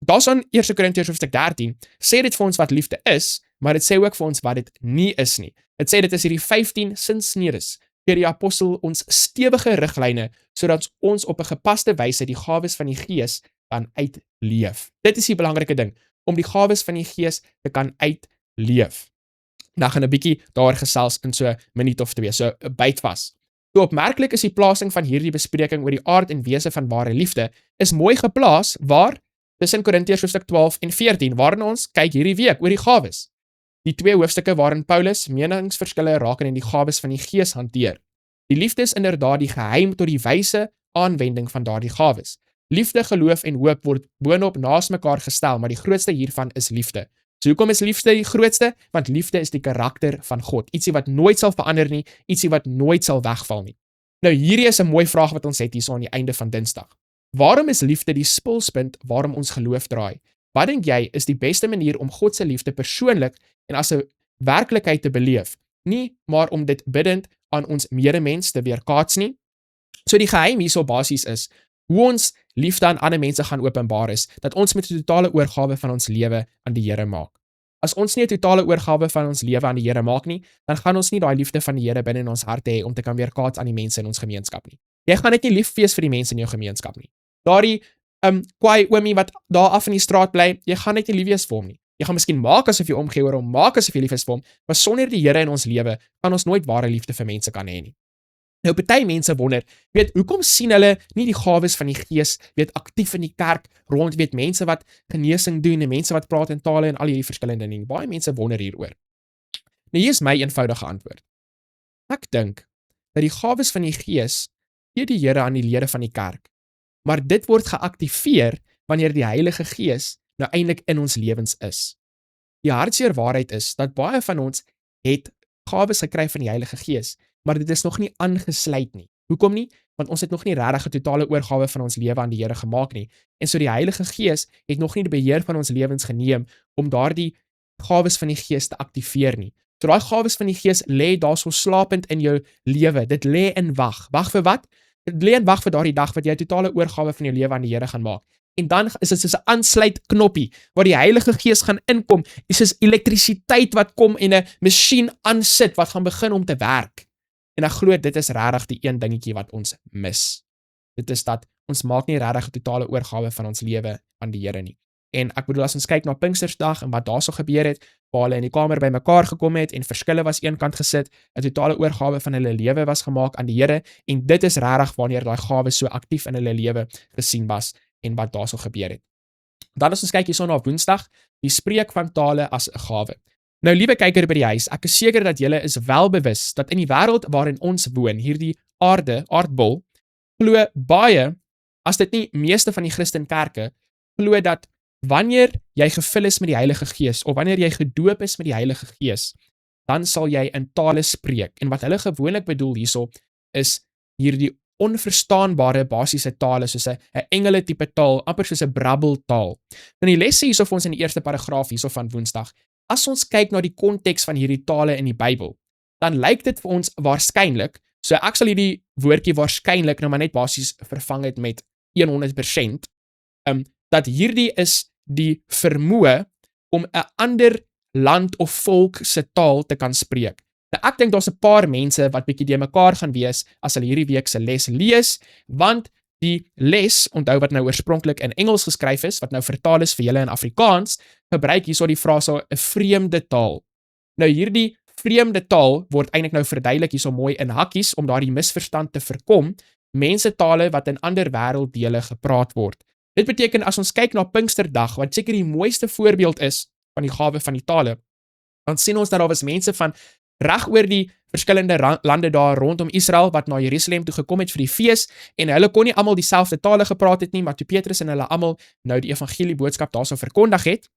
daar's aan 1 Korintiërs hoofstuk 13, sê dit vir ons wat liefde is, maar dit sê ook vir ons wat dit nie is nie. Dit sê dit is hierdie 15 sinsnedes, deur die apostel ons stewige riglyne, sodat ons op 'n gepaste wyse die gawes van die Gees kan uitleef. Dit is die belangrike ding, om die gawes van die Gees te kan uitleef. Nou gaan 'n bietjie daar gesels in so 'n minuut of 2, so 'n byt vas. So opmerklik is die plasing van hierdie bespreking oor die aard en wese van ware liefde is mooi geplaas waar tussen Korintiërs hoofstuk 12 en 14 waarin ons kyk hierdie week oor die gawes. Die 2 hoofstukke waarin Paulus meningsverskille rakende in die gawes van die Gees hanteer. Die liefde is inderdaad die geheim tot die wyse aanwending van daardie gawes. Liefde, geloof en hoop word boonop naas mekaar gestel, maar die grootste hiervan is liefde. So hoekom is liefde die grootste? Want liefde is die karakter van God. Ietsie wat nooit sal verander nie, ietsie wat nooit sal wegval nie. Nou hierdie is 'n mooi vraag wat ons het hierso aan die einde van Dinsdag. Waarom is liefde die spulspunt waarom ons geloof draai? Wat dink jy is die beste manier om God se liefde persoonlik en as 'n werklikheid te beleef? Nie maar om dit bidend aan ons medemens te weerkaats nie. So die geheim hierso basies is hoe ons liefde aan ander mense gaan openbaar is, dat ons met 'n totale oorgawe van ons lewe aan die Here maak. As ons nie 'n totale oorgawe van ons lewe aan die Here maak nie, dan gaan ons nie daai liefde van die Here binne in ons harte hê om te kan weerkaats aan die mense in ons gemeenskap nie. Jy gaan net nie lief wees vir die mense in jou gemeenskap nie. Daardie kwaai oomie wat daar af in die straat bly, jy gaan net nie lief wees vir hom nie. Jy gaan miskien maak asof jy omgee oor hom, maak asof jy lief is vir hom, maar sonder die Here in ons lewe kan ons nooit ware liefde vir mense kan hê nie. Nou, party mense wonder, hoekom sien hulle nie die gawes van die Gees, aktief in die kerk, rond, mense wat genesing doen, en mense wat praat in tale, en al hierdie verskillende dinge. Baie mense wonder hieroor. Nou, hier is my eenvoudige antwoord. Ek dink, dat die gawes van die Gees, gee die Here aan die lede van die kerk, maar dit word geaktiveer, wanneer die Heilige Gees, nou eintlik in ons lewens is. Die hartseer waarheid is, dat baie van ons, het gawes gekry van die Heilige Gees, maar dit is nog nie aangesluit nie. Hoekom nie? Want ons het nog nie regtig 'n totale oorgawe van ons lewe aan die Here gemaak nie. En so die Heilige Gees het nog nie die beheer van ons lewens geneem om daardie gawes van die Gees te aktiveer nie. So daai gawes van die Gees lê daar so slapend in jou lewe. Dit lê in wag. Wag vir wat? Dit lê in wag vir daardie dag wat jy 'n totale oorgawe van jou lewe aan die Here gaan maak. En dan is dit soos 'n aansluitknoppie waar die Heilige Gees gaan inkom. Dit is soos elektrisiteit wat kom en 'n masjien aansit wat gaan begin om te werk. En ek glo dit is regtig die een dingetjie wat ons mis. Dit is dat ons maak nie regtig 'n totale oorgawe van ons lewe aan die Here nie. En ek bedoel as ons kyk na Pinkstersdag en wat daarso gebeur het, waar hulle in die kamer bymekaar gekom het en verskille was eenkant gesit, 'n totale oorgawe van hulle lewe was gemaak aan die Here en dit is regtig wanneer daai gawes so aktief in hulle lewe gesien was en wat daarso gebeur het. Dan as ons kyk hierson na Woensdag, die spreek van tale as 'n gawe. Nou liewe kyker by die huis, ek is seker dat julle is wel bewus dat in die wêreld waarin ons woon, hierdie aardbol, glo baie, as dit nie meeste van die Christenkerke, glo dat wanneer jy gevul is met die Heilige Gees, of wanneer jy gedoop is met die Heilige Gees, dan sal jy in tale spreek. En wat hulle gewoonlik bedoel hierso, is hierdie onverstaanbare basiese tale, soos 'n engele tipe taal, amper soos 'n brabbeltaal. En die les sê hierso vir ons in die eerste paragraaf hierso van Woensdag, as ons kyk na die konteks van hierdie tale in die Bybel, dan lyk dit vir ons waarskynlik, so ek sal hierdie woordjie waarskynlik nou maar net basies vervang het met 100%, dat hierdie is die vermoë om 'n ander land of volk se taal te kan spreek. Nou ek dink daar's 'n paar mense wat bietjie de mekaar gaan wees as hulle hierdie week se les lees, want die les, onthou wat nou oorspronklik in Engels geskryf is, wat nou vertaal is vir julle in Afrikaans, gebruik hierso die frase 'n vreemde taal. Nou hierdie vreemde taal word eintlik nou verduidelik hierso mooi in hakkies om daardie misverstand te voorkom, mensetale wat in ander wêrelddele gepraat word. Dit beteken as ons kyk na Pinksterdag, wat seker die mooiste voorbeeld is van die gawe van die tale, dan sien ons dat daar was mense van reg oor die verskillende lande daar rondom Israel wat na Jerusalem toe gekom het vir die fees en hulle kon nie almal dieselfde tale gepraat het nie, maar toe Petrus en hulle almal nou die evangelie boodskap daarso verkondig het,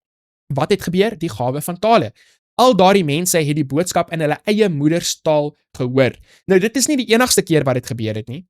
wat het gebeur? Die gawe van tale. Al daardie mense het die boodskap in hulle eie moederstaal gehoor. Nou dit is nie die enigste keer wat dit gebeur het nie.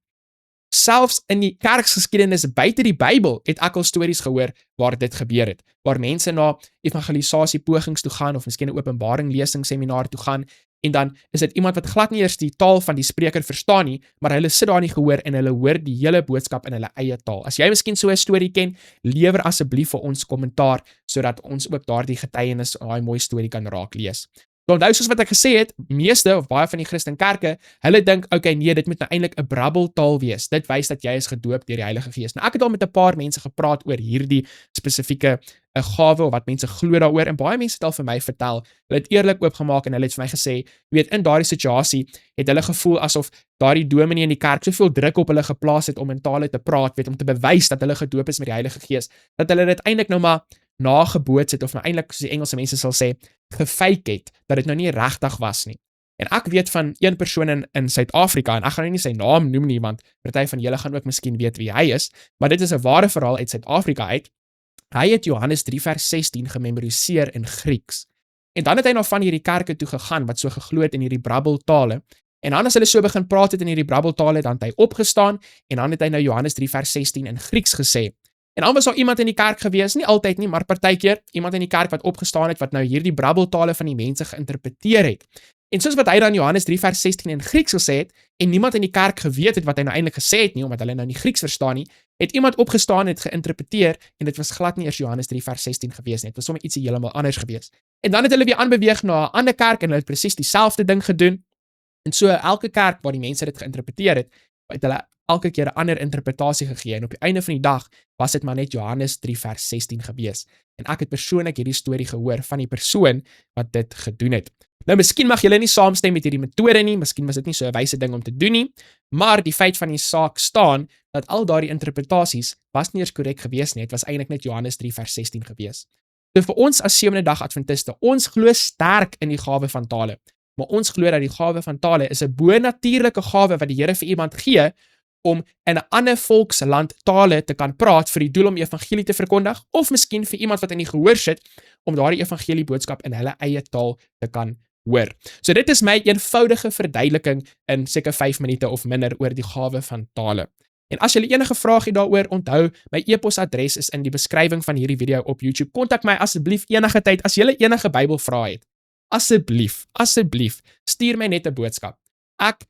Selfs in die kerksgeskiedenis buite die Bybel het ek al stories gehoor waar dit gebeur het, waar mense na evangelisasie pogings toe gaan of miskien 'n openbaring lesing seminar toe gaan en dan is dit iemand wat glad nie eers die taal van die spreker verstaan nie, maar hulle sit daar in die gehoor en hulle hoor die hele boodskap in hulle eie taal. As jy miskien so 'n storie ken, lewer asseblief vir ons kommentaar sodat ons ook daardie getuienis, daai mooi storie kan raak lees. Onthou soos wat ek gesê het, meeste of baie van die Christenkerke, hulle dink, okay, nee, dit moet nou eintlik 'n brabbeltaal wees. Dit wys dat jy is gedoop deur die Heilige Gees. Nou ek het al met 'n paar mense gepraat oor hierdie spesifieke gawe of wat mense glo daaroor en baie mense het al vir my vertel. Hulle het eerlik oopgemaak en hulle het vir my gesê, jy weet, in daardie situasie het hulle gevoel asof daardie dominee in die kerk soveel druk op hulle geplaas het om in tale te praat, weet om te bewys dat hulle gedoop is met die Heilige Gees, dat hulle dit eintlik nou maar nageboots het of nou eintlik soos die Engelse mense sal sê, gefake het, dat dit nou nie regtig was nie. En ek weet van een persoon in Suid-Afrika, en ek gaan nie sy naam noem nie, want party van julle gaan ook miskien weet wie hy is, maar dit is 'n ware verhaal uit Suid-Afrika uit. Hy het Johannes 3 vers 16 gememoriseer in Grieks. En dan het hy na van hierdie kerke toe gegaan, wat so geglo het in hierdie brabbeltale, en dan as hulle so begin praat het in hierdie brabbeltale, dan het hy opgestaan, en dan het hy nou Johannes 3 vers 16 in Grieks gesê. En dan was daar iemand in die kerk gewees, nie altyd nie, maar partykeer, iemand in die kerk wat opgestaan het, wat nou hierdie brabbeltale van die mense geïnterpreteer het. En soos wat hy dan Johannes 3 vers 16 in Grieks gesê het, en niemand in die kerk geweet het wat hy nou eintlik gesê het nie, omdat hulle nou nie Grieks verstaan nie, het iemand opgestaan en het geïnterpreteer, en dit was glad nie eers Johannes 3 vers 16 gewees nie, het was sommer ietsie heeltemal anders gewees. En dan het hulle weer aanbeweeg na 'n ander kerk, en hulle het presies dieselfde ding gedoen, en so elke kerk waar die mense dit geïnterpreteer het hulle elke keer 'n ander interpretasie gegee, en op die einde van die dag was dit maar net Johannes 3 vers 16 gewees. En ek het persoonlik hierdie storie gehoor van die persoon wat dit gedoen het. Nou, miskien mag julle nie saamstem met hierdie metode nie, miskien was dit nie so 'n wyse ding om te doen nie, maar die feit van die saak staan, dat al daardie interpretasies was nie eers korrek gewees nie, het was eintlik net Johannes 3 vers 16 gewees. So vir ons as Sewende Dag Adventiste, ons glo sterk in die gawe van tale, maar ons glo dat die gawe van tale is 'n bo-natuurlike gawe wat die Here vir iemand gee, om in 'n ander volksland tale te kan praat vir die doel om die evangelie te verkondig, of miskien vir iemand wat in die gehoor sit, om daardie evangelie boodskap in hulle eie taal te kan hoor. So dit is my eenvoudige verduideliking in seker 5 minute of minder oor die gawe van tale. En as julle enige vrae het daaroor, onthou, my e-posadres is in die beskrywing van hierdie video op YouTube. Kontak my asseblief enige tyd as julle enige Bybelvrae het. Asseblief, stuur my net 'n boodskap. Ek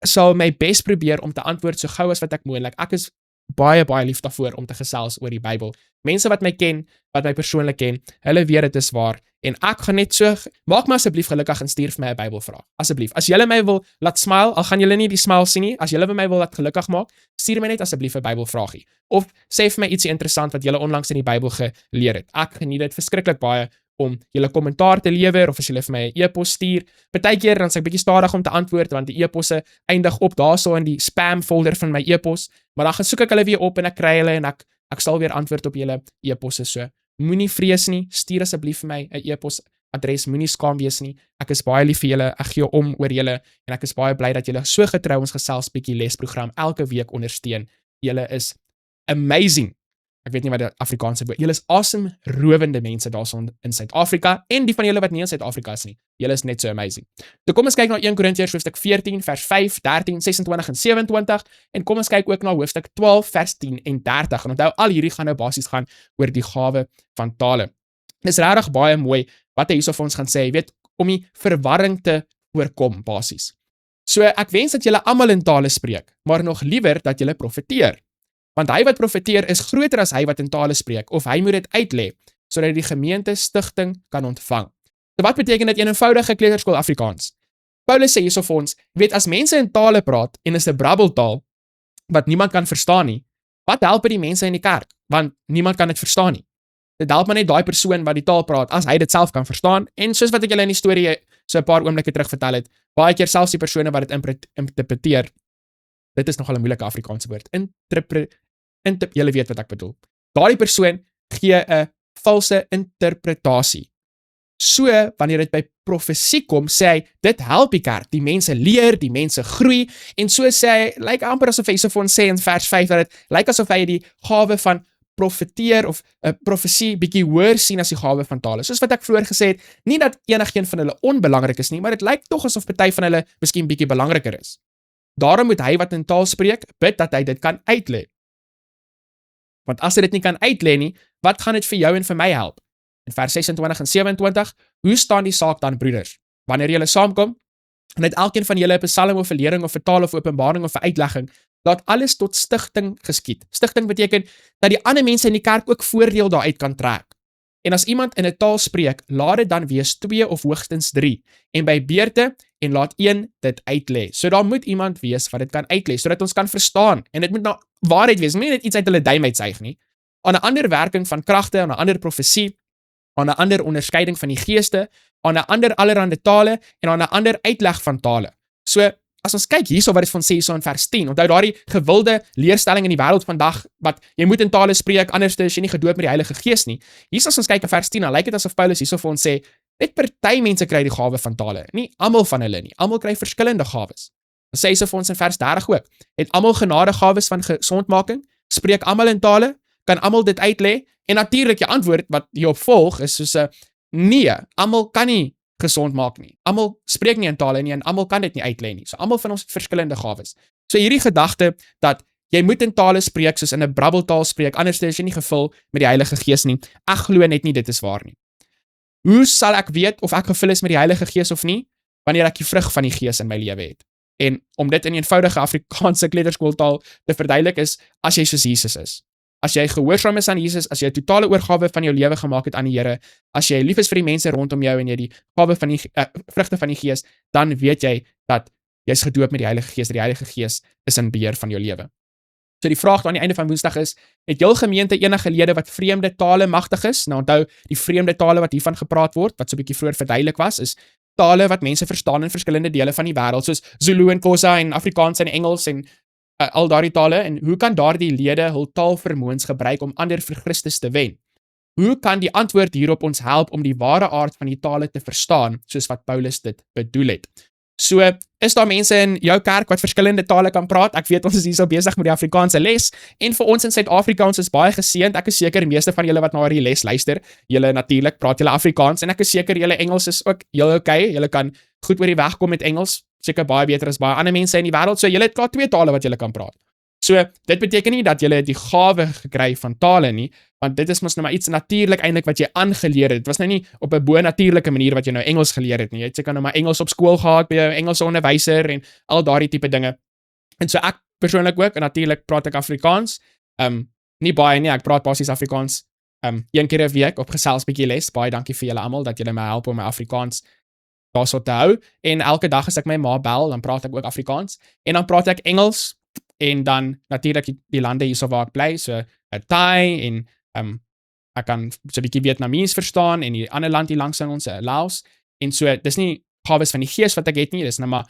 sal my bes probeer om te antwoord so gou as wat ek moontlik. Ek is baie lief daarvoor om te gesels oor die Bybel. Mense wat my ken, wat my persoonlik ken, hulle weet dit is waar. En ek gaan net so, maak my asseblief gelukkig en stuur vir my 'n Bybelvraag. Asseblief. As julle my wil laat smile, al gaan julle nie die smile sien nie, as julle my wil laat gelukkig maak, stuur my net asseblief 'n Bybelvraagie. Of sê vir my ietsie interessant wat julle onlangs in die Bybel geleer het. Ek geniet dit verskriklik baie om julle kommentaar te lewer, of as julle vir my 'n e-pos stuur. Partykeer dan is ek bietjie stadig om te antwoord, want die e-posse eindig op daarso in die spam folder van my e-pos, maar dan gaan soek ek hulle weer op en ek kry hulle en ek sal weer antwoord op julle e-posse. So moenie vrees nie, stuur asseblief vir my 'n e-pos adres, moenie skaam wees nie. Ek is baie lief vir julle, ek gee om oor julle en ek is baie bly dat julle so getrou ons gesels bietjie lesprogram elke week ondersteun. Julle is amazing. Ek weet nie wat die Afrikaanse woord. Julle is awesome, rowende mense daarson in Suid-Afrika en die van julle wat nie in Suid-Afrika is nie. Julle is net so amazing. So kom ons kyk na 1 Korintiërs hoofstuk 14 vers 5, 13, 26 en 27 en kom ons kyk ook na hoofstuk 12 vers 10 en 30. En onthou, al hierdie gaan nou basies gaan oor die gawe van tale. Dis regtig baie mooi wat hy hierso vir ons gaan sê, jy weet, om die verwarring te voorkom basies. So ek wens dat julle almal in tale spreek, maar nog liewer dat julle profeteer. Want hy wat profeteer is groter as hy wat in tale spreek, of hy moet dit uitlê, sodat die gemeente stigting kan ontvang. So wat beteken dit in eenvoudige kleuterskool Afrikaans? Paulus sê hierso vir ons, weet as mense in tale praat en is 'n brabbeltaal wat niemand kan verstaan nie, wat help dit die mense in die kerk? Want niemand kan dit verstaan nie. Dit help maar net daai persoon wat die taal praat, as hy dit self kan verstaan, en soos wat ek julle in die storie so 'n paar oomblikke terug vertel het, baie keer selfs die persone wat dit interpreteer, dit is nogal 'n moeilike Afrikaanse woord, julle weet wat ek bedoel. Daardie persoon gee 'n valse interpretasie. So, wanneer dit by profesie kom, sê hy, dit help die kerk, die mense leer, die mense groei, en so sê hy, lyk amper asof hy so vir ons sê in vers 5, dat dit lyk asof hy die gawe van profeteer of 'n profesie bietjie hoër sien as die gawe van tale. Soos wat ek vroeër gesê het, nie dat enigiemand van hulle onbelangrik is nie, maar dit lyk tog asof party van hulle miskien bietjie belangriker is. Daarom moet hy wat in taal spreek, bid dat hy dit kan uitlê. Want as hy dit nie kan uitlê nie, wat gaan dit vir jou en vir my help? In vers 26 en 27, hoe staan die saak dan, broeders? Wanneer julle saamkom, en het elkeen van julle 'n psalm of 'n lering of 'n taal of openbaring of 'n uitlegging, laat alles tot stigting geskied. Stigting beteken dat die ander mense in die kerk ook voordeel daaruit kan trek. En as iemand in 'n taal spreek, laat dit dan wees 2 of hoogstens 3, en by beurte, en laat een dit uitlê. So daar moet iemand wees wat dit kan uitlê, sodat ons kan verstaan, en dit moet nou waarheid wees, nie net iets uit hulle duim uitsuig nie. Aan 'n ander werking van kragte, aan 'n ander profesie, aan 'n ander onderskeiding van die geeste, aan 'n ander allerhande tale, en aan 'n ander uitleg van tale. So, as ons kyk hierso wat dit van sê hierso in vers 10, onthou daardie gewilde leerstelling in die wêreld vandag, wat jy moet in tale spreek, anders is jy nie gedoop met die Heilige Gees nie. Hier as ons kyk in vers 10, dan lyk dit asof Paulus hierso vir ons sê, net party mense kry die gawe van tale, nie almal van hulle nie. Almal kry verskillende gawes. Dan sê hy so vir ons in vers 30 ook, het almal genadegawes van gesondmaking, spreek almal in tale, kan almal dit uitlê? En natuurlik die antwoord wat hierop volg is soos 'n nee, almal kan nie gesond maak nie. Almal spreek nie in tale nie en almal kan dit nie uitlê nie. So almal van ons het verskillende gawes. So hierdie gedagte dat jy moet in tale spreek soos in 'n brabbeltaal spreek, anders is jy nie gevul met die Heilige Gees nie. Ek glo net nie dit is waar nie. Hoe sal ek weet of ek gevul is met die Heilige Gees of nie? Wanneer ek die vrug van die Gees in my lewe het. En om dit in eenvoudige Afrikaanse kleuterskooltaal te verduidelik is, as jy soos Jesus is. As jy gehoorsaam is aan Jesus, as jy 'n totale oorgawe van jou lewe gemaak het aan die Here, as jy lief is vir die mense rondom jou en jy die gawe van die vrugte van die Gees, dan weet jy dat jy's gedoop met die Heilige Gees, dat die Heilige Gees is in beheer van jou lewe. So die vraag aan die einde van Woensdag is, het jou gemeente enige lede wat vreemde tale magtig is? Nou onthou, die vreemde tale wat hiervan gepraat word, wat so 'n bietjie vroeër verduidelik was, is tale wat mense verstaan in verskillende dele van die wêreld, soos Zulu en Xhosa en Afrikaans en Engels en al daardie tale, en hoe kan daardie lede hul taalvermoëns gebruik om ander vir Christus te wen? Hoe kan die antwoord hierop ons help om die ware aard van die tale te verstaan, soos wat Paulus dit bedoel het? So, is daar mense in jou kerk wat verskillende tale kan praat? Ek weet ons is hierso besig met die Afrikaanse les, en vir ons in Suid-Afrika, ons is baie geseënd. Ek is seker die meeste van julle wat na hierdie les luister, julle natuurlik praat julle Afrikaans, en ek is seker julle Engels is ook heel okay. Julle kan goed oor die weg kom met Engels, seker baie beter as baie ander mense in die wêreld. So julle het klaar 2 tale wat julle kan praat. So dit beteken nie dat julle die gawe gekry van tale nie, want dit is mos nou maar iets natuurlik eintlik wat jy aangeleer het. Dit was nou nie op 'n bo-natuurlike manier wat jy nou Engels geleer het nie. Jy het seker nou maar Engels op skool gehad by jou Engelse onderwyser en al daardie tipe dinge. En so ek persoonlik ook, en natuurlik praat ek Afrikaans. Nie baie nie, ek praat basies Afrikaans 1 keer 'n week op gesels bietjie les. Baie dankie vir julle almal dat julle my help om my Afrikaans daarso te hou. En elke dag as ek my ma bel, dan praat ek ook Afrikaans. En dan praat ek Engels, en dan natuurlik die lande hierso waar ek bly, so Thai, en ek kan so 'n bietjie Vietnamees verstaan, en die ander land hier langs aan ons, Laos. En so, dis nie gawes van die Gees wat ek het nie, dis nou maar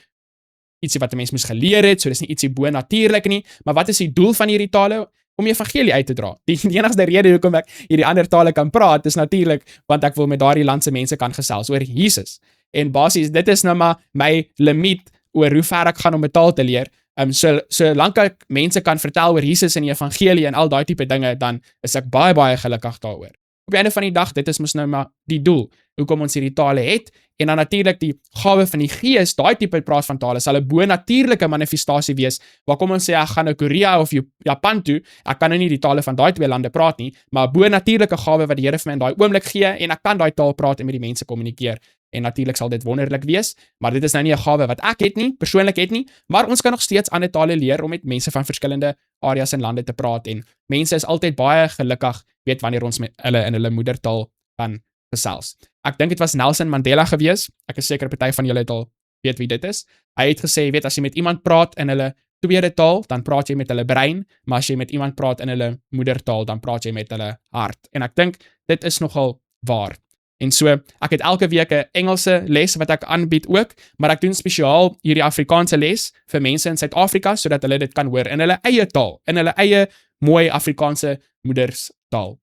ietsie wat 'n mens moes geleer het, so dis nie ietsie bo-natuurlik nie. Maar wat is die doel van hierdie tale? Om die evangelie uit te dra. Die enigste rede hoekom ek hierdie ander tale kan praat, is natuurlik want ek wil met daardie landse mense kan gesels oor Jesus. En basies, dit is nou maar my limiet oor hoe ver ek gaan om 'n taal te leer. Solank ek mense kan vertel oor Jesus en die evangelie en al daai tipe dinge, dan is ek baie, baie gelukkig daaroor. Op die einde van die dag, dit is mos nou maar die doel, hoekom ons hierdie tale het, en dan natuurlik die gawe van die Gees, daai tipe praat van tale, sal 'n bo-natuurlike manifestasie wees, waar kom ons sê, ek gaan nou Korea of Japan toe, ek kan nou nie die tale van daai 2 lande praat nie, maar 'n bo-natuurlike gawe wat die Here vir my in daai oomblik gee, en ek kan daai taal praat en met die mense kommunikeer, en natuurlik sal dit wonderlik wees, maar dit is nou nie 'n gawe wat ek het nie, persoonlik het nie, maar ons kan nog steeds ander tale leer om met mense van verskillende areas en lande te praat, en mense is altyd baie gelukkig, weet wanneer ons met hulle in hulle moedertaal kan gesels. Ek dink dit was Nelson Mandela gewees, ek is seker party van julle het al weet wie dit is. Hy het gesê, weet, as jy met iemand praat in hulle tweede taal, dan praat jy met hulle brein, maar as jy met iemand praat in hulle moedertaal, dan praat jy met hulle hart. En ek dink, dit is nogal waar. En so, ek het elke week 'n Engelse les wat ek aanbied ook, maar ek doen spesiaal hierdie Afrikaanse les vir mense in Suid-Afrika, sodat hulle dit kan hoor in hulle eie taal, in hulle eie mooi Afrikaanse moederstaal.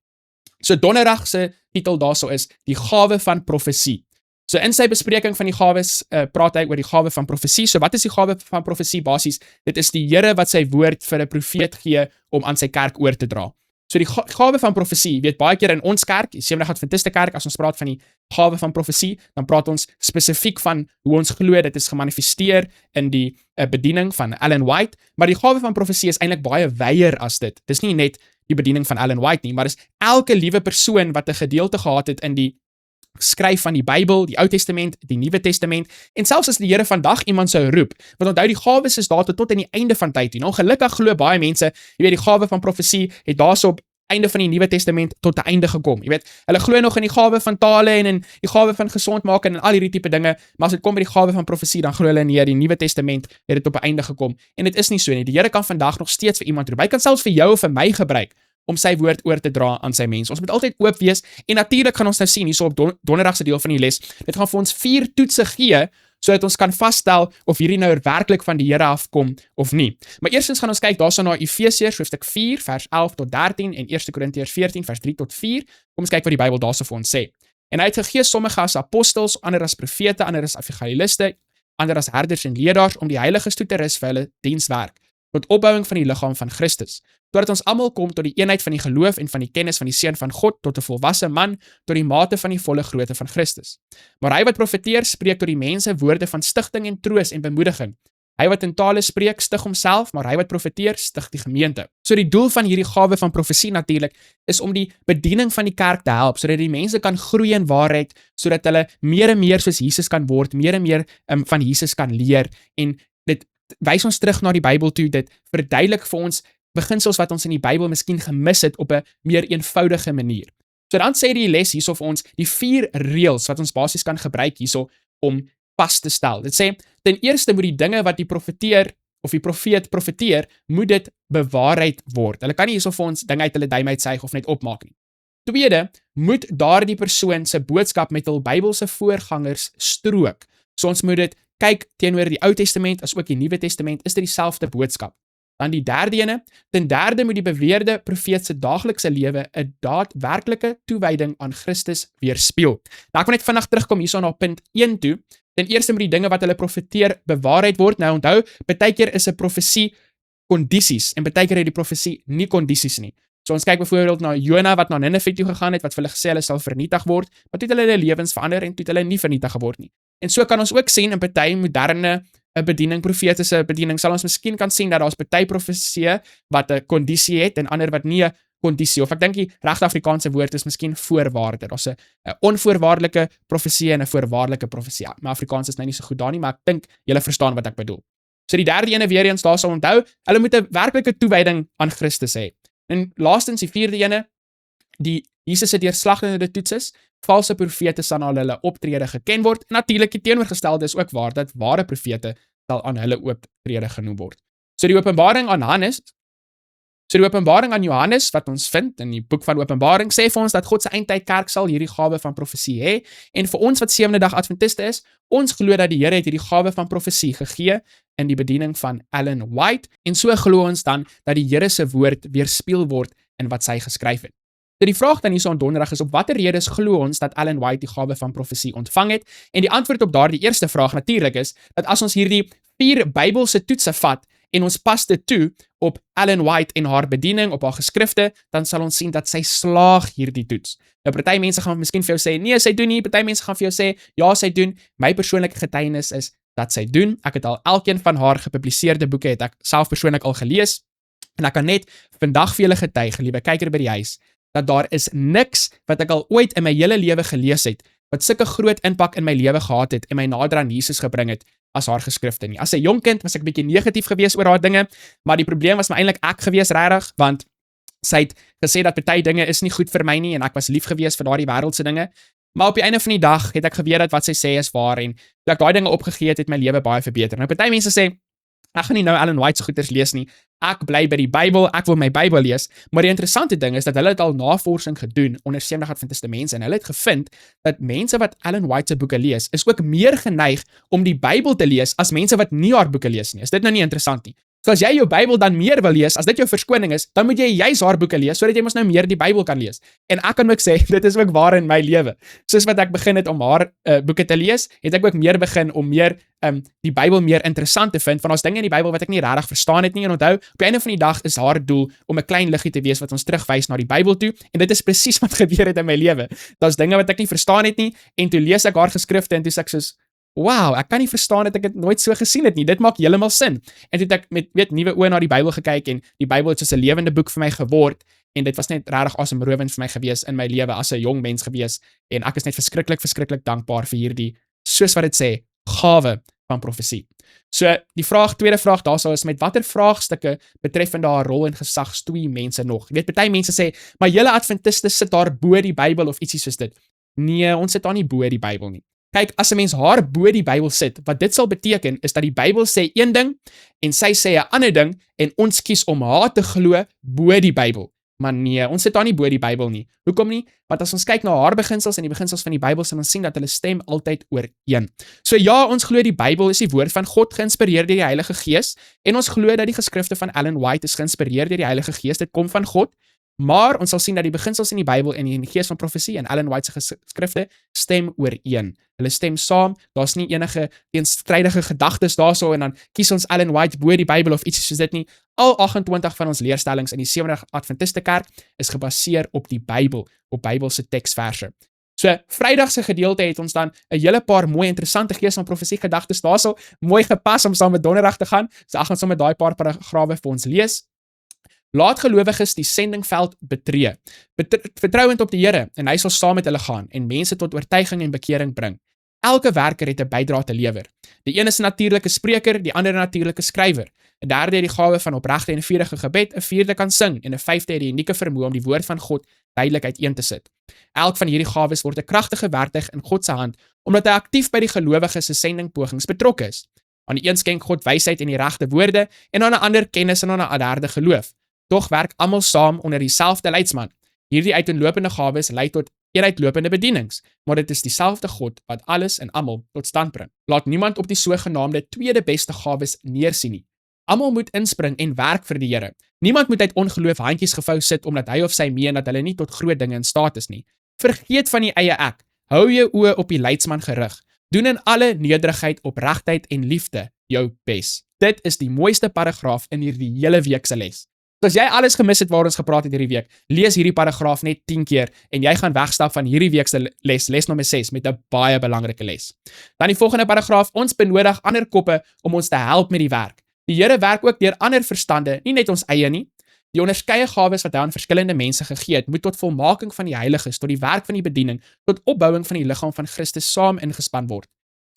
So Donderdag se titel daarso is die gawe van profesie. So in sy bespreking van die gawes praat hy oor die gawe van profesie. So wat is die gawe van profesie basies? Dit is die Here wat sy woord vir 'n profeet gee om aan sy kerk oor te dra. So die gawe van profesie, weet baie keer in ons kerk, die Sevende Adventiste kerk, as ons praat van die gawe van profesie, dan praat ons spesifiek van hoe ons glo dit is gemanifesteer in die bediening van Ellen White, maar die gawe van profesie is eintlik baie wyeer as dit. Dis nie net die bediening van Ellen White nie, maar is elke liewe persoon wat 'n gedeelte gehad het in die skryf van die Bybel, die Ou Testament, die Nuwe Testament, en selfs as die Here vandag iemand sou roep, want onthou die gawes is daar tot in die einde van tyd. Nou ongelukkig glo baie mense, jy weet die gawe van profesie het daarso op einde van die Nuwe Testament tot 'n einde gekom. Jy weet, hulle glo nog in die gawe van tale en in die gawe van gesond maak en al hierdie tipe dinge, maar as dit kom by die gawe van profesie, dan glo hulle nee, die Nuwe Testament het dit op 'n einde gekom. En dit is nie so nie. Die Here kan vandag nog steeds vir iemand roep. Hy kan selfs vir jou of vir my gebruik om sy woord oor te dra aan sy mense. Ons moet altyd oop wees, en natuurlik gaan ons nou sien, hierso op donderdag se deel van die les, dit gaan vir ons 4 toetse gee, sodat ons kan vasstel of hierdie nou werklik van die Here afkom of nie. Maar eerstens gaan ons kyk daarso na Efesiërs hoofstuk 4 vers 11 tot 13 en 1 Korintiërs 14 vers 3 tot 4. Kom ons kyk wat die Bybel daarso vir ons sê. En hy het gegee sommige as apostels, ander as profete, ander as evangeliste, ander as herders en leerders om die heiliges toe te rus vir hulle dienswerk, tot opbouing van die liggaam van Christus, totdat ons almal kom tot die eenheid van die geloof en van die kennis van die Seun van God, tot 'n volwasse man, tot die mate van die volle grootte van Christus. Maar hy wat profeteer, spreek tot die mense woorde van stigting en troos en bemoediging. Hy wat in tale spreek, stig homself, maar hy wat profeteer, stig die gemeente. So die doel van hierdie gawe van profesie natuurlik is om die bediening van die kerk te help, sodat die mense kan groei in waarheid, sodat hulle meer en meer soos Jesus kan word, meer en meer van Jesus kan leer, en dit wys ons terug na die Bybel toe, dit verduidelik vir ons beginsels wat ons in die Bybel miskien gemis het op 'n meer eenvoudige manier. So dan sê die les hierso vir ons die 4 reëls wat ons basies kan gebruik hierso om vas te stel. Dit sê ten eerste moet die dinge wat die profeteer of die profeet profeteer, moet dit bewaarheid word. Hulle kan nie hierso vir ons dinge uit hulle duim uitsuig of net opmaak nie. Tweede, moet daardie persoon se boodskap met hul Bybelse voorgangers strook. So ons moet dit kyk teenoor die Ou Testament as ook die Nuwe Testament, is dit dieselfde boodskap. Dan die derde ene, ten derde moet die beweerde profeet se daaglikse lewe 'n daadwerklike toewyding aan Christus weerspieël. Nou ek wil net vinnig terugkom hierso na punt 1 toe. Ten eerste moet die dinge wat hulle profeteer bewaarheid word. Nou onthou, baie keer is 'n profesie kondisies en baie keer het die profesie nie kondisies nie. So ons kyk byvoorbeeld na Jona wat na Ninive toe gegaan het, wat vir hulle gesê hulle sal vernietig word, maar toe het hulle lewens verander en toe het hulle nie vernietig geword nie. En so kan ons ook sien in baie moderne 'n bediening, profetiese bediening, sal ons miskien kan sien dat daar's baie profeseë wat 'n kondisie het en ander wat nie 'n kondisie, of ek dink die regte Afrikaanse woord is miskien voorwaarde. Daar's 'n onvoorwaardelike profesie en 'n voorwaardelike profesie. My Afrikaans is nou nie so goed daar nie, maar ek dink julle verstaan wat ek bedoel. So die derde ene weer eens daar sal onthou, hulle moet 'n werklike toewyding aan Christus hê. En laastens die vierde ene, die Jesus se deurslaggende toetses, valse profete sal aan hulle optrede geken word. Natuurlik die teenoorgestelde is ook waar, dat ware profete sal aan hulle optrede genoem word. So die openbaring aan Johannes wat ons vind in die boek van Openbaring sê vir ons dat God se eindtyd kerk sal hierdie gawe van profesie hê, en vir ons wat Sewende Dag Adventiste is, ons glo dat die Here het hierdie gawe van profesie gegee in die bediening van Ellen White, en so glo ons dan dat die Here se woord weerspieël word in wat sy geskryf het. So die vraag dan hierso aan donderdag is, op watter redes glo ons dat Ellen White die gawe van profesie ontvang het? En die antwoord op daardie eerste vraag natuurlik is, dat as ons hierdie 4 Bybelse toetse vat, en ons pas dit toe op Ellen White en haar bediening, op haar geskrifte, dan sal ons sien dat sy slaag hierdie toets. Nou, party mense gaan miskien vir jou sê, nee, sy doen nie, party mense gaan vir jou sê, ja, sy doen. My persoonlike getuienis is dat sy doen. Ek het al elkeen van haar gepubliseerde boeke, het ek self persoonlik al gelees, en ek kan net vandag vir julle getuig, liewe kyker by die huis, dat daar is niks wat ek al ooit in my hele lewe gelees het, wat sulke groot impak in my lewe gehad het, en my nader aan Jesus gebring het, as haar geskrifte nie. As 'n jong kind was ek 'n bietjie negatief gewees oor haar dinge, maar die probleem was my eintlik ek gewees regtig, want sy het gesê dat baie dinge is nie goed vir my nie, en ek was lief gewees vir daardie wêreldse dinge, Maar op die einde van die dag het ek geweet dat wat sy sê is waar en toe ek daai dinge opgegee het my lewe baie verbeter. Nou party mense sê ek gaan nie nou Ellen White se goeders lees nie. Ek bly by die Bybel, ek wil my Bybel lees. Maar die interessante ding is dat hulle het al navorsing gedoen onder Seventh Adventiste mense en hulle het gevind dat mense wat Ellen White se boeke lees, is ook meer geneig om die Bybel te lees as mense wat nie haar boeke lees nie. Is dit nou nie interessant nie? So as jy jou Bybel dan meer wil lees, as dit jou verskoning is, dan moet jy juis haar boeke lees sodat jy mos nou meer die Bybel kan lees. En ek kan ook sê dit is ook waar in my lewe. Soos wat ek begin het om haar boeke te lees, het ek ook meer begin om meer die Bybel meer interessant te vind, want daar's dinge in die Bybel wat ek nie regtig verstaan het nie, en onthou, op die einde van die dag is haar doel om 'n klein liggie te wees wat ons terugwys na die Bybel toe, en dit is presies wat gebeur het in my lewe. Daar's dinge wat ek nie verstaan het nie, en toe lees ek haar geskrifte, en toe sê ek soos, wow, ek kan nie verstaan dat ek dit nooit so gesien het nie, dit maak heeltemal sin. En toe het ek met nuwe oë na die Bybel gekyk, en die Bybel het soos 'n lewende boek vir my geword, en dit was net regtig asemrowend vir my gewees in my lewe as 'n jong mens gewees, en ek is net verskriklik dankbaar vir hierdie, soos wat dit sê, gawe van profesie. So, die tweede vraag daarso is, met watter vraagstukke betreffende haar rol en gesag stoei mense nog? Jy weet, party mense sê, maar julle Adventiste sit daar bo die Bybel of ietsie soos dit. Nee, ons sit daar nie bo die Bybel nie. Kyk, as 'n mens haar bo die Bybel sit, wat dit sal beteken, is dat die Bybel sê een ding, en sy sê 'n ander ding, en ons kies om haar te glo bo die Bybel. Maar nee, ons sit daar nie bo die Bybel nie. Hoekom nie? Want as ons kyk na haar beginsels en die beginsels van die Bybel, sal ons sien dat hulle stem altyd ooreen. So ja, ons glo die Bybel is die woord van God, geïnspireer deur die Heilige Gees, en ons glo dat die geskrifte van Ellen White is geïnspireer deur die Heilige Gees, dit kom van God. Maar ons sal sien dat die beginsels in die Bybel en in die gees van profesie en Ellen White se geskrifte stem ooreen. Hulle stem saam, daar's nie enige teenstrydige gedagtes daarso en dan kies ons Ellen White bo die Bybel of iets soos dit nie. Al 28 van ons leerstellings in die Seventh Adventiste Kerk is gebaseer op die Bybel, op Bybelse teksverse. So, Vrydag se gedeelte het ons dan 'n hele paar mooi interessante gees van profesie gedagtes daarso, mooi gepas om saam met Donderdag te gaan. So ek gaan sommer daai paar paragrawe vir ons lees. Laat gelowiges die sendingveld betree, vertrouend op die Here, en hy sal saam met hulle gaan en mense tot oortuiging en bekering bring. Elke werker het 'n bydrae te lewer. Die een is 'n natuurlike spreker, die ander 'n natuurlike skrywer. 'n derde het die gawe van opregte en vurige gebed, 'n vierde kan sing en 'n vyfde het die unieke vermoë om die woord van God duidelik uiteen te sit. Elk van hierdie gawes word 'n kragtige werktuig in God se hand, omdat hy aktief by die gelowiges se sendingpogings betrokke is. Aan die een skenk God wysheid en die regte woorde, en aan 'n ander kennis en aan 'n derde geloof. Tog werk almal saam onder dieselfde leidsman. Hierdie uiteenlopende gawes lei tot uiteenlopende bedienings, maar dit is dieselfde God wat alles en almal tot stand bring. Laat niemand op die sogenaamde tweede beste gawes neersien nie. Almal moet inspring en werk vir die Here. Niemand moet uit ongeloof handjies gevou sit omdat hy of sy meen dat hulle nie tot groot dinge in staat is nie. Vergeet van die eie ek. Hou jou oë op die leidsman gerig. Doen in alle nederigheid, opregtheid en liefde jou bes. Dit is die mooiste paragraaf in hierdie hele week se les. So as jy alles gemis het waar ons gepraat het hierdie week, lees hierdie paragraaf net 10 keer en jy gaan wegstap van hierdie week se les nommer 6 met 'n baie belangrike les. Dan die volgende paragraaf, ons benodig ander koppe om ons te help met die werk. Die Here werk ook deur ander verstande, nie net ons eie nie. Die onderskeie gawes wat hy aan verskillende mense gegee het, moet tot volmaking van die heiliges, tot die werk van die bediening, tot opbouing van die liggaam van Christus saam ingespan word.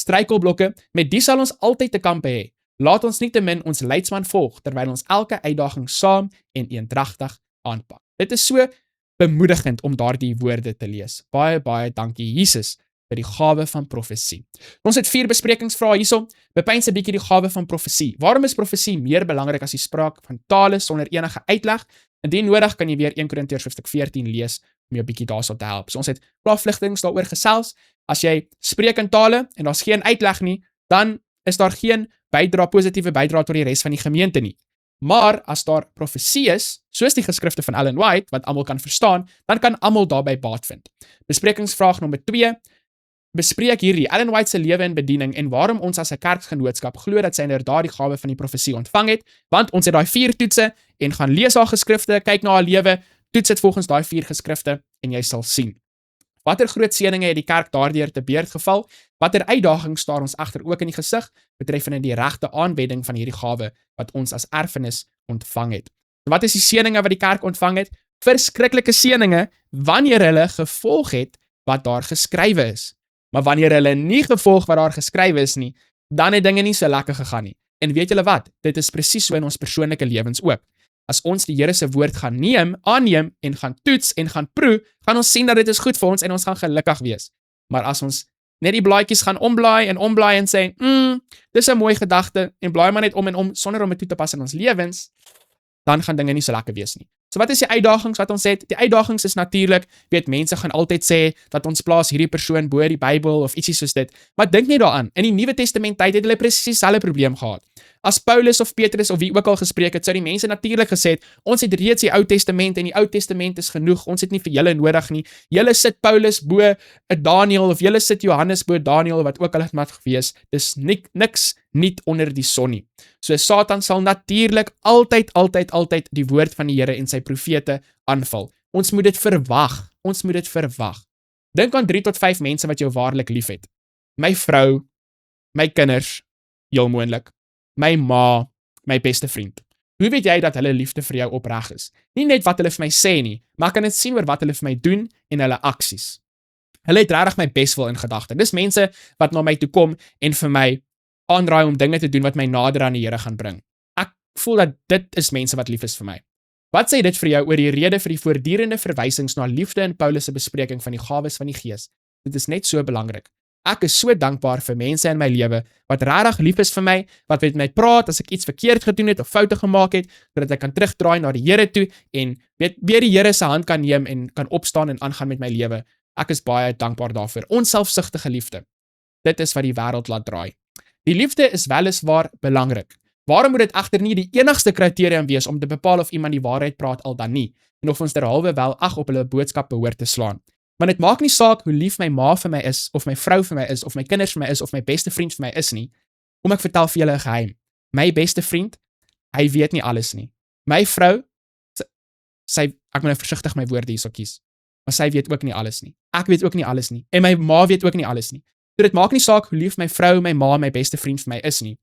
Struikelblokke, met die sal ons altyd te kampe hê. Laat ons nietemin ons leidsman volg, terwyl ons elke uitdaging saam en eendragtig aanpak. Dit is so bemoedigend om daardie woorde te lees. Baie, baie dankie Jesus vir die gawe van profesie. Ons het 4 besprekingsvrae hierso. Bepeins 'n bietjie die gawe van profesie. Waarom is profesie meer belangrik as die spraak van tale sonder enige uitleg? Indien nodig kan jy weer 1 Korintiërs hoofstuk 14 lees om jou bietjie daarso te help. So ons het klaarvlugtings daaroor gesels. As jy spreek in tale en daar's geen uitleg nie, dan is daar geen positiewe bydrae tot die res van die gemeente nie. Maar as daar profesie is, soos die geskrifte van Ellen White, wat almal kan verstaan, dan kan almal daarbey baat vind. Besprekingsvraag nommer 2. Bespreek hierdie Ellen White se lewe en bediening en waarom ons as 'n kerkgenootskap glo dat sy inderdaad die gawe van die profesie ontvang het, want ons het daai 4 toetse en gaan lees haar geskrifte, kyk na haar lewe, toets dit volgens daai 4 geskrifte en jy sal sien. Watter groot seëninge het die kerk daardeur te beurt geval? Watter uitdagings staar ons agter ook in die gesig betreffende die regte aanwending van hierdie gawe wat ons as erfenis ontvang het? Wat is die seëninge wat die kerk ontvang het? Verskriklike seëninge wanneer hulle gevolg het wat daar geskrywe is. Maar wanneer hulle nie gevolg wat daar geskrywe is nie, dan het dinge nie so lekker gegaan nie. En weet julle wat? Dit is presies so in ons persoonlike lewens ook. As ons die Here se woord gaan aanneem en gaan toets en gaan proe, gaan ons sien dat dit is goed vir ons en ons gaan gelukkig wees. Maar as ons net die blaadjies gaan omblaai en sê, dis 'n mooi gedagte, en blaai maar net om en om, sonder om dit toe te pas in ons lewens, dan gaan dinge nie so lekker wees nie. So wat is die uitdagings wat ons het? Die uitdagings is natuurlik, mense gaan altyd sê, dat ons plaas hierdie persoon bo die Bybel, of ietsie soos dit, maar dink net daaraan, in die Nuwe Testament tyd het hulle presies dieselfde probleem gehad. As Paulus of Petrus of wie ook al gespreek het, sou die mense natuurlik gesê het, ons het reeds die Ou Testament, en die Ou Testament is genoeg, ons het nie vir julle nodig nie, julle sit Paulus bo 'n Daniel, of julle sit Johannes bo Daniel, wat ook al het mag gewees, dis niks niet onder die son nie. So Satan sal natuurlik altyd die woord van die Here en sy profete aanval. Ons moet dit verwag. Dink aan 3 tot 5 mense wat jou waarlik lief het. My vrou, my kinders, heel moontlik, my ma, my beste vriend. Hoe weet jy dat hulle liefde vir jou opreg is? Nie net wat hulle vir my sê nie, maar ek kan dit sien oor wat hulle vir my doen en hulle aksies. Hulle het regtig my beswil in gedagte. Dis mense wat na my toe kom en vir my aanraai om dinge te doen wat my nader aan die Here gaan bring. Ek voel dat dit is mense wat lief is vir my. Wat sê dit vir jou oor die rede vir die voortdurende verwysings na liefde in Paulus se bespreking van die gawes van die Gees? Dit is net so belangrik. Ek is so dankbaar vir mense in my lewe wat regtig lief is vir my, wat met my praat as ek iets verkeerd gedoen het of foute gemaak het, sodat ek kan terugdraai na die Here toe en weer die Here se hand kan neem en kan opstaan en aangaan met my lewe. Ek is baie dankbaar daarvoor. Onselfsugtige liefde. Dit is wat die wêreld laat draai. Die liefde is weliswaar belangrik. Waarom moet dit egter nie die enigste kriterium wees om te bepaal of iemand die waarheid praat al dan nie, en of ons derhalwe wel ag op hulle boodskap behoort te slaan? Want dit maak nie saak hoe lief my ma vir my is, of my vrou vir my is, of my kinders vir my is, of my beste vriend vir my is nie. Kom ek vertel vir julle 'n geheim. My beste vriend, hy weet nie alles nie. My vrou, ek moet nou versigtig my woorde hierso kies, maar sy weet ook nie alles nie. Ek weet ook nie alles nie. En my ma weet ook nie alles nie. So dit maak nie saak hoe lief my vrou, my ma, my beste vriend vir my is nie.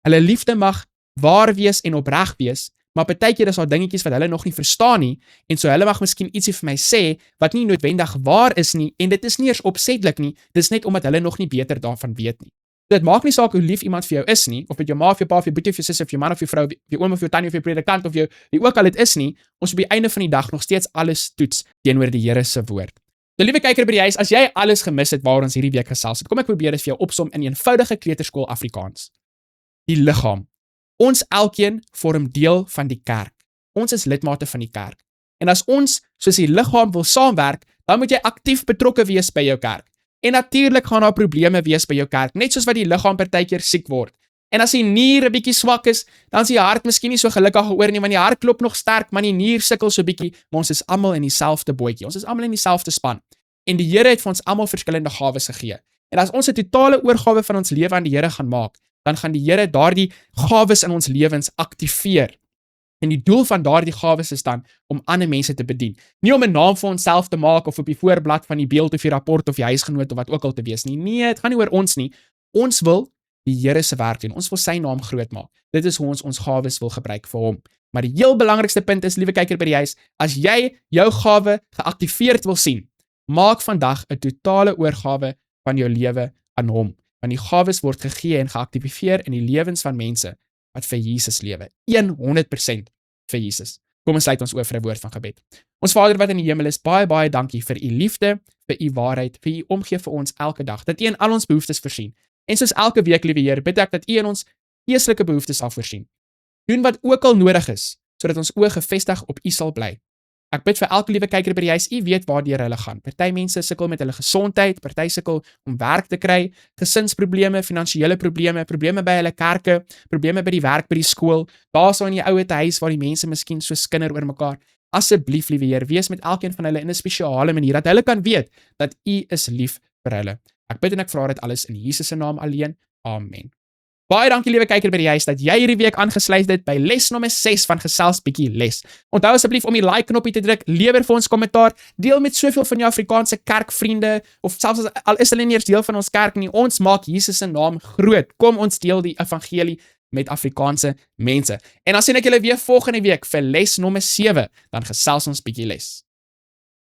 Hulle liefde mag waar wees en opreg wees, maar partykeer is daar dingetjies wat hulle nog nie verstaan nie, en so hulle mag miskien ietsie vir my sê, wat nie noodwendig waar is nie, en dit is nie eers opsetlik nie, dit is net omdat hulle nog nie beter daarvan weet nie. Dit maak nie saak hoe lief iemand vir jou is nie, of met jou ma of jou pa of jou boetie of jou sussie of jou man of jou vrou, jou oom of jou tannie of jou predikant of jou, wie ook al dit is nie, ons op die einde van die dag nog steeds alles toets teenoor die Here se woord. Nou liewe kyker by die huis, as jy alles gemis het waar ons hierdie week gesels het, kom ek probeer dit vir jou opsom in eenvoudige kleuterskool Afrikaans. Die liggaam. Ons elkeen vorm deel van die kerk. Ons is lidmate van die kerk. En as ons, soos die liggaam wil saamwerk, dan moet jy aktief betrokke wees by jou kerk. En natuurlik gaan daar probleme wees by jou kerk, net soos wat die liggaam partykeer siek word. En as die nier 'n bietjie swak is, dan is die hart miskien nie so gelukkig oor nie, want die hart klop nog sterk, maar die nier sukkel so bietjie, maar ons is almal in dieselfde bootjie. Ons is almal in dieselfde span. En die Here het vir ons almal verskillende gawes gegee. En as ons 'n totale oorgawe van ons lewe aan die Here gaan maak, dan gaan die Here daardie gawes in ons lewens aktiveer. En die doel van daardie gawes is dan om ander mense te bedien. Nie om 'n naam vir onsself te maak of op die voorblad van die beeld of die rapport of die huisgenoot of wat ook al te wees nie. Nee, dit gaan nie oor ons nie. Ons wil die Here se werk doen. Ons wil sy naam groot maak. Dit is hoe ons gawes wil gebruik vir hom. Maar die heel belangrikste punt is, liewe kyker by die huis, as jy jou gawe geaktiveerd wil sien, maak vandag 'n totale oorgawe van jou lewe aan hom. Want die gawes word gegee en geaktiveer in die lewens van mense wat vir Jesus lewe. 100% vir Jesus. Kom ons sluit ons oor vir 'n woord van gebed. Ons Vader wat in die hemel is, baie dankie vir u liefde, vir u waarheid, vir u omgee vir ons elke dag, dat u in al ons behoeftes voorsien. En soos elke week, liewe Heer, bid ek dat u in ons geestelike behoeftes sal voorsien. Doen wat ook al nodig is, sodat ons oë gefestig op u sal bly. Ek bid vir elke liewe kyker by die huis, u weet waardeur hulle gaan. Party mense sukkel met hulle gesondheid, party sukkel om werk te kry, gesinsprobleme, finansiële probleme, probleme by hulle kerke, probleme by die werk, by die skool, daarso in die ouete huis waar die mense miskien so skinder oor mekaar. Asseblief, liewe Heer, wees met elkeen van hulle in 'n spesiale manier, dat hulle kan weet dat u is lief vir hulle. Ek bid en ek vra dit alles in Jesus se naam alleen. Amen. Baie dankie liewe kyker by die huis dat jy hierdie week aangesluit het by les nommer 6 van Gesels Bietjie Les. Onthou asseblief om die like knoppie te druk, lewer vir ons kommentaar, deel met soveel van jou Afrikaanse kerkvriende of selfs al is hulle nie eers deel van ons kerk nie, ons maak Jesus se naam groot. Kom ons deel die evangelie met Afrikaanse mense. En dan sien ek julle weer volgende week vir les nommer 7, dan gesels ons bietjie les.